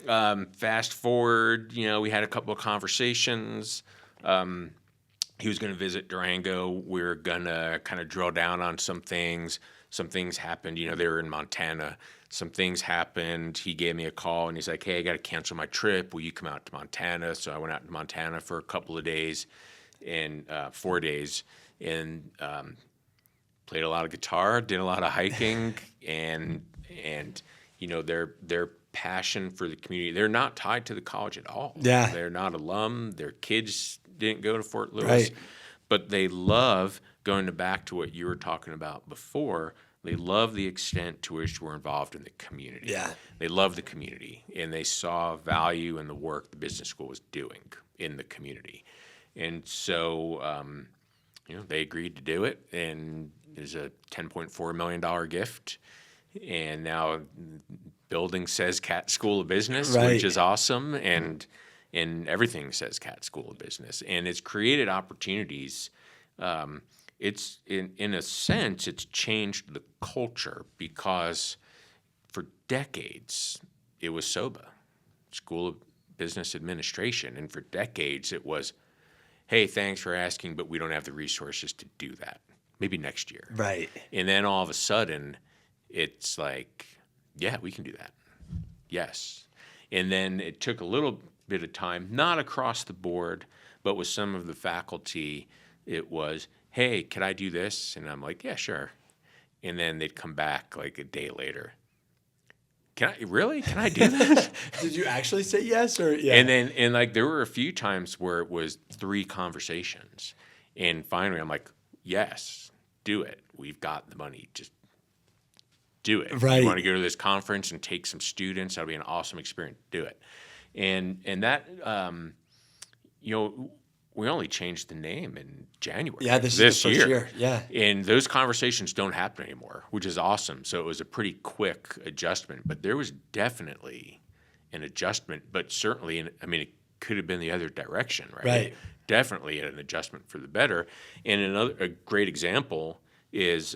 Fast forward, we had a couple of conversations. He was going to visit Durango. We were going to kind of drill down on some things. Some things happened. They were in Montana. Some things happened. He gave me a call, and he's like, hey, I got to cancel my trip. Will you come out to Montana? So I went out to Montana for a couple of days, and 4 days, and played a lot of guitar, did a lot of hiking, and their passion for the community. They're not tied to the college at all. Yeah. They're not alum. Their kids didn't go to Fort Lewis. Right. But they love going back to what you were talking about before, They love the extent to which we're involved in the community. Yeah. They love the community, and they saw value in the work the business school was doing in the community. And so, they agreed to do it, and there's a $10.4 million gift. And now building says Katz School of Business, Right. which is awesome, and everything says Katz School of Business. And it's created opportunities. It's in a sense, it's changed the culture, because for decades it was SOBA, School of Business Administration, and for decades it was, hey, thanks for asking, but we don't have the resources to do that. Maybe next year. Right. And then all of a sudden, it's like, yeah, we can do that. Yes. And then it took a little bit of time, not across the board, but with some of the faculty, it was, hey, can I do this? And I'm like, yeah, sure. And then they'd come back like a day later. Can I do this? Did you actually say yes or yeah? And like there were a few times where it was 3 conversations. And finally I'm like, yes, do it. We've got the money. Just do it. Right. You want to go to this conference and take some students? That'll be an awesome experience. Do it. And that, we only changed the name in January. Yeah, this is the first year. Yeah. And those conversations don't happen anymore, which is awesome. So it was a pretty quick adjustment. But there was definitely an adjustment, but certainly, it could have been the other direction, right? Right. Definitely an adjustment for the better. And a great example is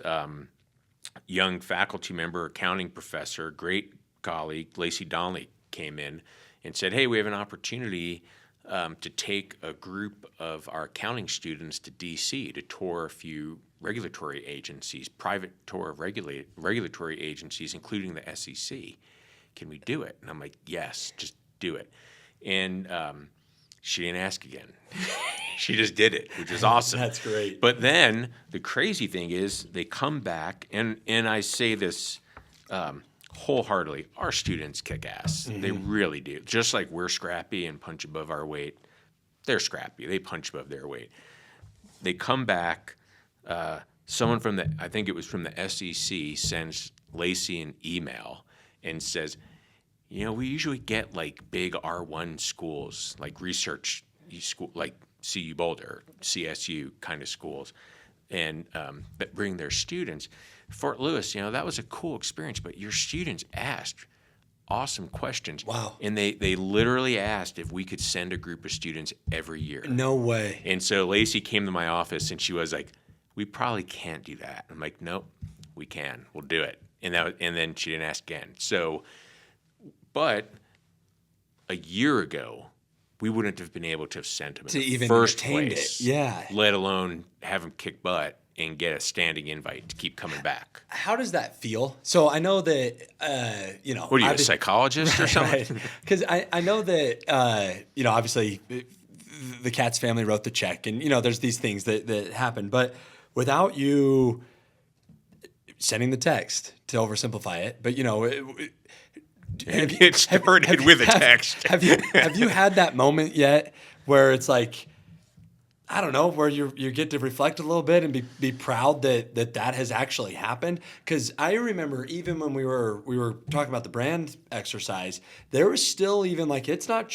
young faculty member, accounting professor, great colleague, Lacey Donnelly, came in and said, hey, we have an opportunity to take a group of our accounting students to D.C. to tour a few regulatory agencies, private tour of regulatory agencies, including the SEC. Can we do it? And I'm like, yes, just do it. And she didn't ask again. She just did it, which is awesome. That's great. But then the crazy thing is they come back, and I say this wholeheartedly, our students kick ass. Mm-hmm. They really do. Just like we're scrappy and punch above our weight, they're scrappy. They punch above their weight. They come back. Someone from I think it was from the SEC, sends Lacey an email and says, we usually get like big R1 schools, like research school, like CU Boulder, CSU kind of schools, and that bring their students. Fort Lewis, that was a cool experience, but your students asked awesome questions. Wow. And they literally asked if we could send a group of students every year. No way. And so Lacey came to my office and she was like, we probably can't do that. I'm like, nope, we can. We'll do it. And then she didn't ask again. So, but a year ago, we wouldn't have been able to have sent them in the first place. Yeah. Let alone have them kick butt and get a standing invite to keep coming back. How does that feel? So I know that, What are you, a psychologist or something? Right. Because I know that, obviously the Katz family wrote the check and, there's these things that happen. But without you sending the text, to oversimplify it, but, It started with a text. Have you had that moment yet where it's like, I don't know, where you get to reflect a little bit and be proud that has actually happened? Because I remember even when we were talking about the brand exercise, there was still even like it's not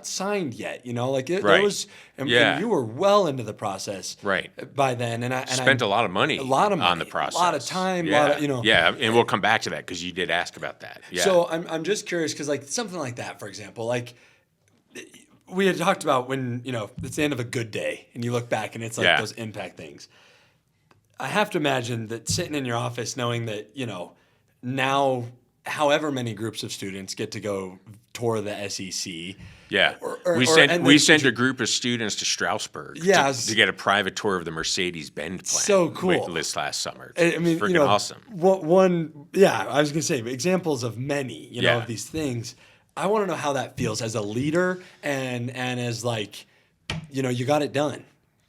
signed yet, Right. There was, and you were well into the process, right, by then, and I spent a lot of money, on the process, a lot of time, yeah, and we'll come back to that because you did ask about that. Yeah. So I'm just curious because like something like that, for example, like. We had talked about when, it's the end of a good day and you look back and it's like those impact things. I have to imagine that sitting in your office knowing that, now however many groups of students get to go tour the SEC. Yeah. We sent a group of students to Strasbourg to get a private tour of the Mercedes-Benz plant. So cool. This last summer. Freaking awesome. I was going to say examples of many, of these things. I want to know how that feels as a leader and as like, you got it done.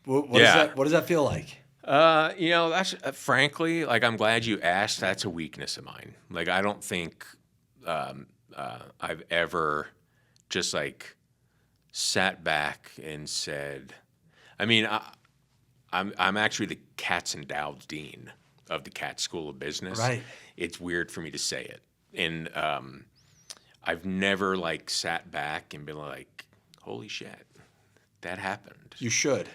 What does that feel like? That's frankly, like, I'm glad you asked. That's a weakness of mine. Like, I don't think I've ever just like sat back and said, I'm actually the Katz Endowed Dean of the Katz School of Business. Right. It's weird for me to say it. And I've never like sat back and been like, holy shit, that happened. You should.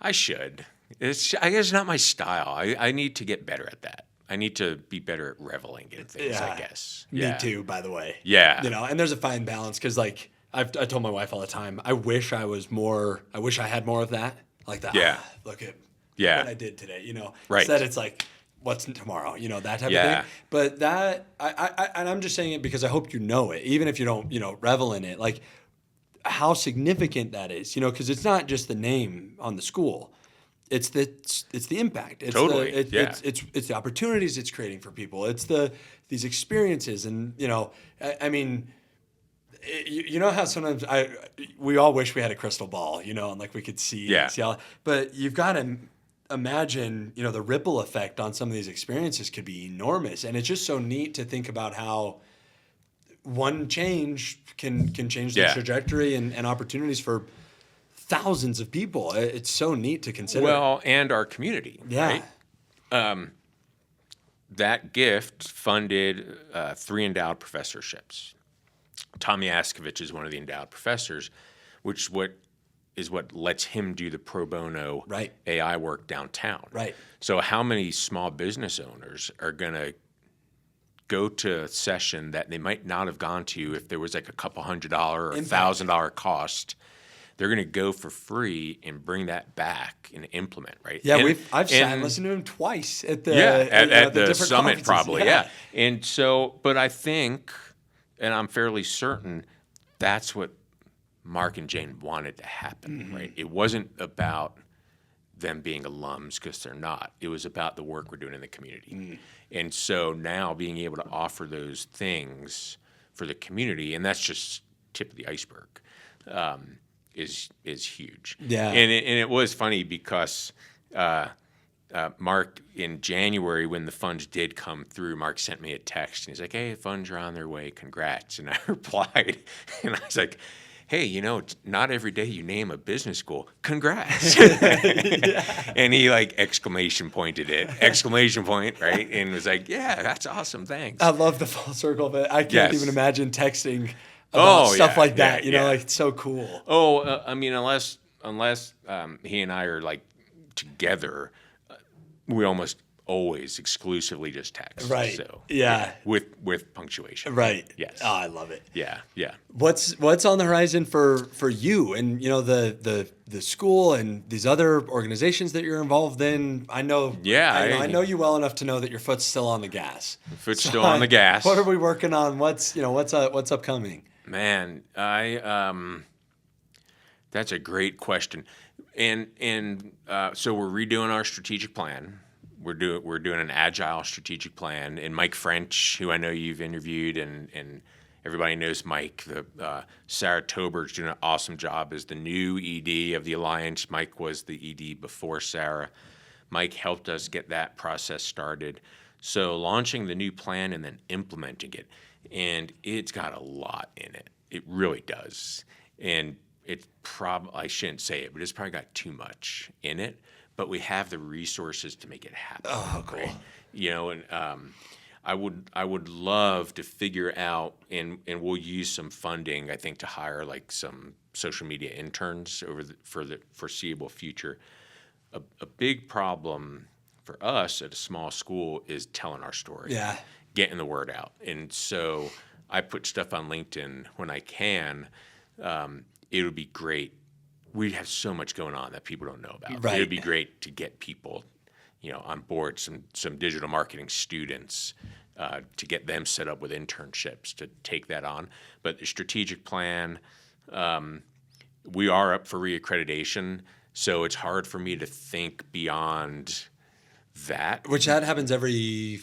I should. I guess it's not my style. I need to get better at that. I need to be better at reveling in things, I guess. Me too, by the way. Yeah. You know, and there's a fine balance because, like, I told my wife all the time, I wish I had more of that. Like that. Yeah. Look at Yeah. what I did today, you know. Right. Instead, it's like, what's tomorrow? You know, that type of Yeah. thing. But that, and I'm just saying it because I hope you know it, even if you don't, you know, revel in it. Like, how significant that is, you know, because it's not just the name on the school. It's the impact. It's Totally. It's the opportunities it's creating for people. It's these experiences, and you know, I mean, you know how sometimes we all wish we had a crystal ball, you know, and like we could see all, but you've got to imagine, you know, the ripple effect on some of these experiences could be enormous, and it's just so neat to think about how one change can change the trajectory and opportunities for thousands of people. It's so neat to consider. Well, and our community. Yeah. Right? That gift funded 3 endowed professorships. Tommy Askovich is one of the endowed professors, which is what lets him do the pro bono AI work downtown. Right. So how many small business owners are going to go to a session that they might not have gone to if there was like a couple $100 or $1,000 cost? They're going to go for free and bring that back and implement, right? Yeah, I've sat and listened to him twice at the at the different summit, probably. Yeah. And so, but I think, and I'm fairly certain, that's what Mark and Jane wanted to happen, right? It wasn't about them being alums because they're not. It was about the work we're doing in the community. And so now being able to offer those things for the community, and that's just tip of the iceberg. Is huge. Yeah. And it was funny because Mark, in January, when the funds did come through, Mark sent me a text, and he's like, hey, the funds are on their way, congrats. And I replied, and I was like, hey, you know, it's not every day you name a business school, congrats. And he like exclamation point, right? And was like, yeah, that's awesome, thanks. I love the full circle of it. I can't even imagine texting about stuff like that. You know, like it's so cool. I mean, unless he and I are like together, we almost always exclusively just text. Right. So with punctuation. Right. Yes. Oh, I love it. Yeah. What's on the horizon for you and, you know, the school and these other organizations that you're involved in? I know. Yeah. I know you well enough to know that your foot's still on the gas. Still on the gas. What are we working on? What's upcoming? Man, that's a great question, and so we're redoing our strategic plan. We're doing an agile strategic plan, and Mike French, who I know you've interviewed, and everybody knows Mike. Sarah Tober's doing an awesome job as the new ED of the Alliance. Mike was the ED before Sarah. Mike helped us get that process started. So launching the new plan and then implementing it. And it's got a lot in it. It really does. And it's I shouldn't say it, but it's probably got too much in it. But we have the resources to make it happen. Oh, cool. Right? You know, and I would love to figure out, and we'll use some funding, I think, to hire like some social media interns for the foreseeable future. A big problem for us at a small school is telling our story. Yeah. Getting the word out. And so I put stuff on LinkedIn when I can. It would be great. We have so much going on that people don't know about. Right. It would be great to get people, you know, on board, some digital marketing students, to get them set up with internships to take that on. But the strategic plan, we are up for reaccreditation, so it's hard for me to think beyond that. Which that happens every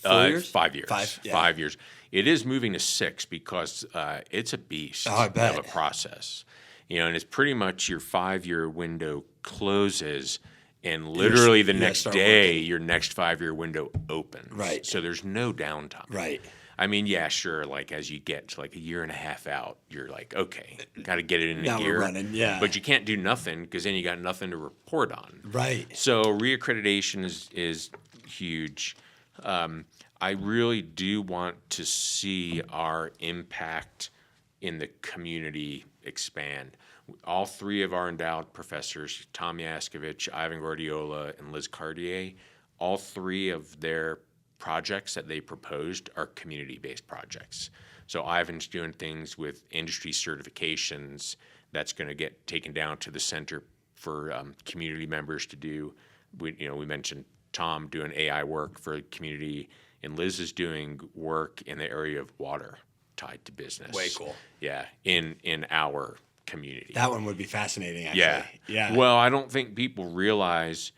4 years? 5 years. 5, yeah. 5 years. It is moving to 6 because it's a beast I bet. of a process. You know, and it's pretty much your 5-year window closes, and literally the next day, your next 5-year window opens. Right. So there's no downtime. Right. I mean, yeah, sure. Like as you get to like a year and a half out, you're like, okay, got to get it in Now a gear. we're running, yeah. But you can't do nothing because then you got nothing to report on. Right. So reaccreditation is huge. I really do want to see our impact in the community expand. All three of our endowed professors, Tom Yaskovich, Ivan Guardiola, and Liz Cartier, all three of their projects that they proposed are community-based projects. So Ivan's doing things with industry certifications that's going to get taken down to the center for community members to do. We mentioned Tom doing AI work for the community, and Liz is doing work in the area of water tied to business. Way cool. Yeah, in our community. That one would be fascinating, actually. Yeah. Yeah. Well, I don't think people realize,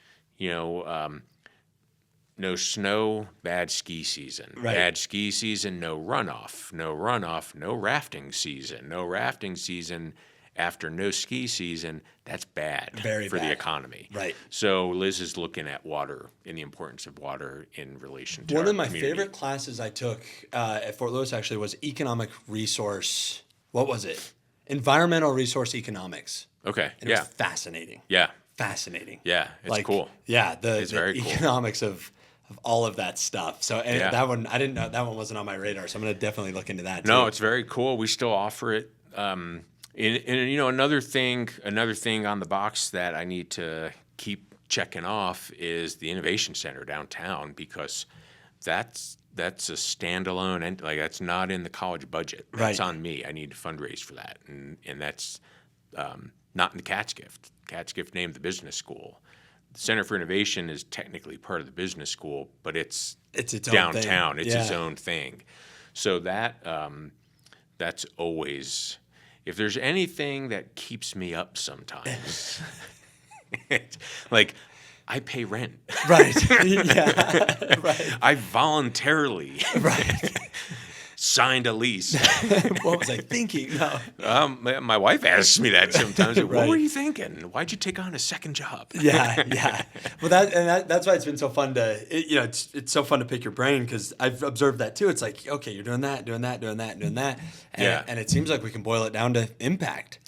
no snow, bad ski season. Right. Bad ski season, no runoff. No runoff, no rafting season. No rafting season after no ski season, that's bad Very for bad. the economy. Right. So Liz is looking at water and the importance of water in relation to One our of my community. favorite classes I took at Fort Lewis actually was economic resource. What was it? Environmental resource economics. Okay. And it Yeah. was fascinating. Yeah. Fascinating. Yeah. It's cool. Yeah, the very cool. economics of all of that stuff. So and Yeah. that one, I didn't know, that one wasn't on my radar. So I'm going to definitely look into that too. No, it's very cool. We still offer it. Another thing on the box that I need to keep checking off is the Innovation Center downtown, because that's a standalone, and like that's not in the college budget. That's Right. on me. I need to fundraise for that, and that's not in the Katz Gift. Katz Gift named the business school. The Center for Innovation is technically part of the business school, but it's its own downtown. thing. It's its Yeah. own thing. So that's always, if there's anything that keeps me up sometimes, it's like I pay rent. Right. Yeah. Right. I voluntarily Right. signed a lease. What was I thinking? No. My wife asks me that sometimes. Like, Right. What were you thinking? Why'd you take on a second job? Yeah, yeah. Well, that's why it's been so fun it's so fun to pick your brain, because I've observed that too. It's like, okay, you're doing that, doing that, doing that, doing that, and, Yeah. and it seems like we can boil it down to impact.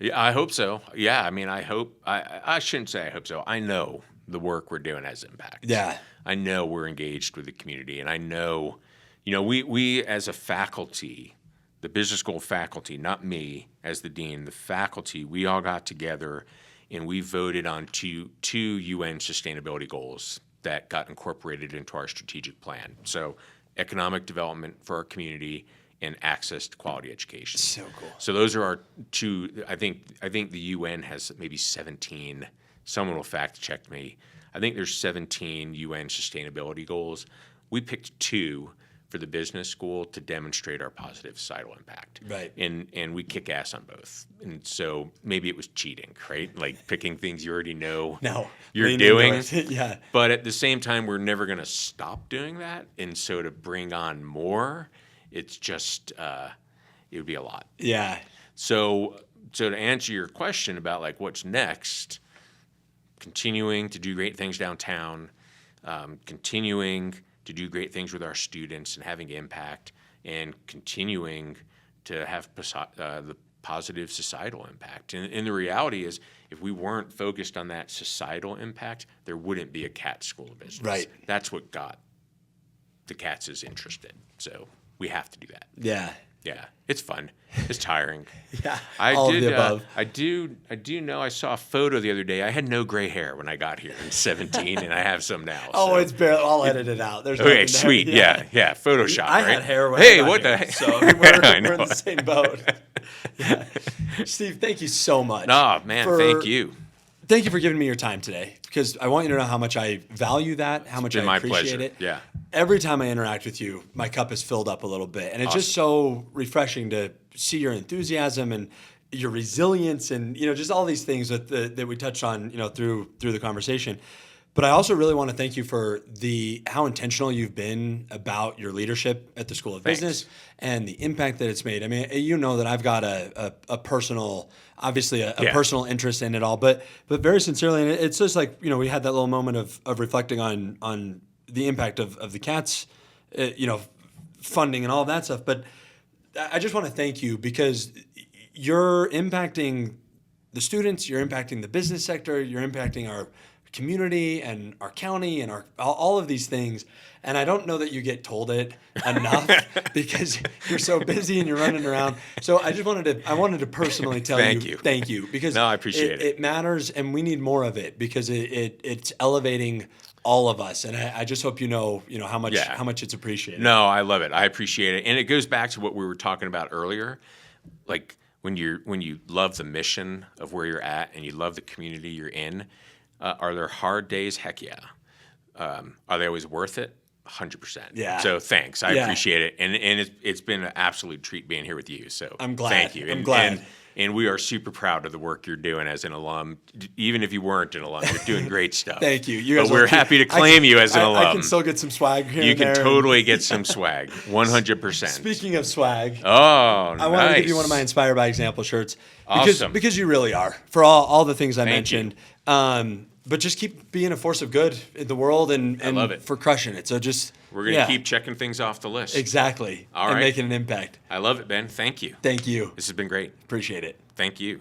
Yeah, I hope so. Yeah, I mean, I shouldn't say I hope so. I know the work we're doing has impact. Yeah. I know we're engaged with the community, and I know, we as a faculty, the business school faculty, not me as the dean, the faculty, we all got together and we voted on two UN sustainability goals that got incorporated into our strategic plan. So economic development for our community and access to quality education. So cool. So those are our two. I think the UN has maybe 17. Someone will fact check me. I think there's 17 UN sustainability goals. We picked two for the business school to demonstrate our positive societal impact. Right. And we kick ass on both. And so maybe it was cheating, right? Like picking things you already know No. you're Lean into doing. it. Yeah. But at the same time, we're never going to stop doing that. And so to bring on more, it's just, it would be a lot. Yeah. So to answer your question about like what's next, continuing to do great things downtown, continuing to do great things with our students and having impact, and continuing to have the positive societal impact. And the reality is, if we weren't focused on that societal impact, there wouldn't be a Katz School of Business. Right. That's what got the Katz's interested. So we have to do that. Yeah. Yeah, it's fun. It's tiring. Yeah. I All did. of the above. I do know. I saw a photo the other day. I had no gray hair when I got here in 17, and I have some now. Oh, so. it's barely. I'll edit it out. There's Okay, nothing there. sweet. Yeah. Photoshop. I right? had hair when Hey, I got what here, the heck? So I we're in know. the same boat. Yeah. Steve, thank you so much. Oh man, thank you. Thank you for giving me your time today, because I want you to know how much I value that, how much been I my appreciate pleasure. it. Yeah. Every time I interact with you, my cup is filled up a little bit. And it's just so refreshing to see your enthusiasm and your resilience and, just all these things that we touched on, through the conversation. But I also really want to thank you for how intentional you've been about your leadership at the School of Business and the impact that it's made. I mean, you know that I've got a personal, obviously a personal interest in it all, but very sincerely, and it's just like, we had that little moment of reflecting on the impact of the Katz, funding and all of that stuff. But I just want to thank you, because you're impacting the students, you're impacting the business sector, you're impacting our community and our county and all of these things. And I don't know that you get told it enough because you're so busy and you're running around. So I wanted to personally tell you, thank you, because no, I appreciate it. It matters, and we need more of it because it's elevating all of us. And I just hope you know how much it's appreciated. No, I love it. I appreciate it. And it goes back to what we were talking about earlier. Like when you love the mission of where you're at and you love the community you're in, are there hard days? Heck yeah. Are they always worth it? 100%. Yeah. So thanks. I appreciate it. And it's been an absolute treat being here with you. So I'm glad. Thank you. I'm glad. And we are super proud of the work you're doing as an alum. Even if you weren't an alum, you're doing great stuff. Thank you. But we're happy to claim you as an alum. I can still get some swag here. You can totally get some swag. 100%. Speaking of swag, I want to give you one of my Inspired by Example shirts. Awesome. Because you really are, for all the things I mentioned. But just keep being a force of good in the world and I love it. For crushing it. So just we're going to keep checking things off the list. Exactly. All and right. making an impact. I love it, Ben. Thank you. Thank you. This has been great. Appreciate it. Thank you.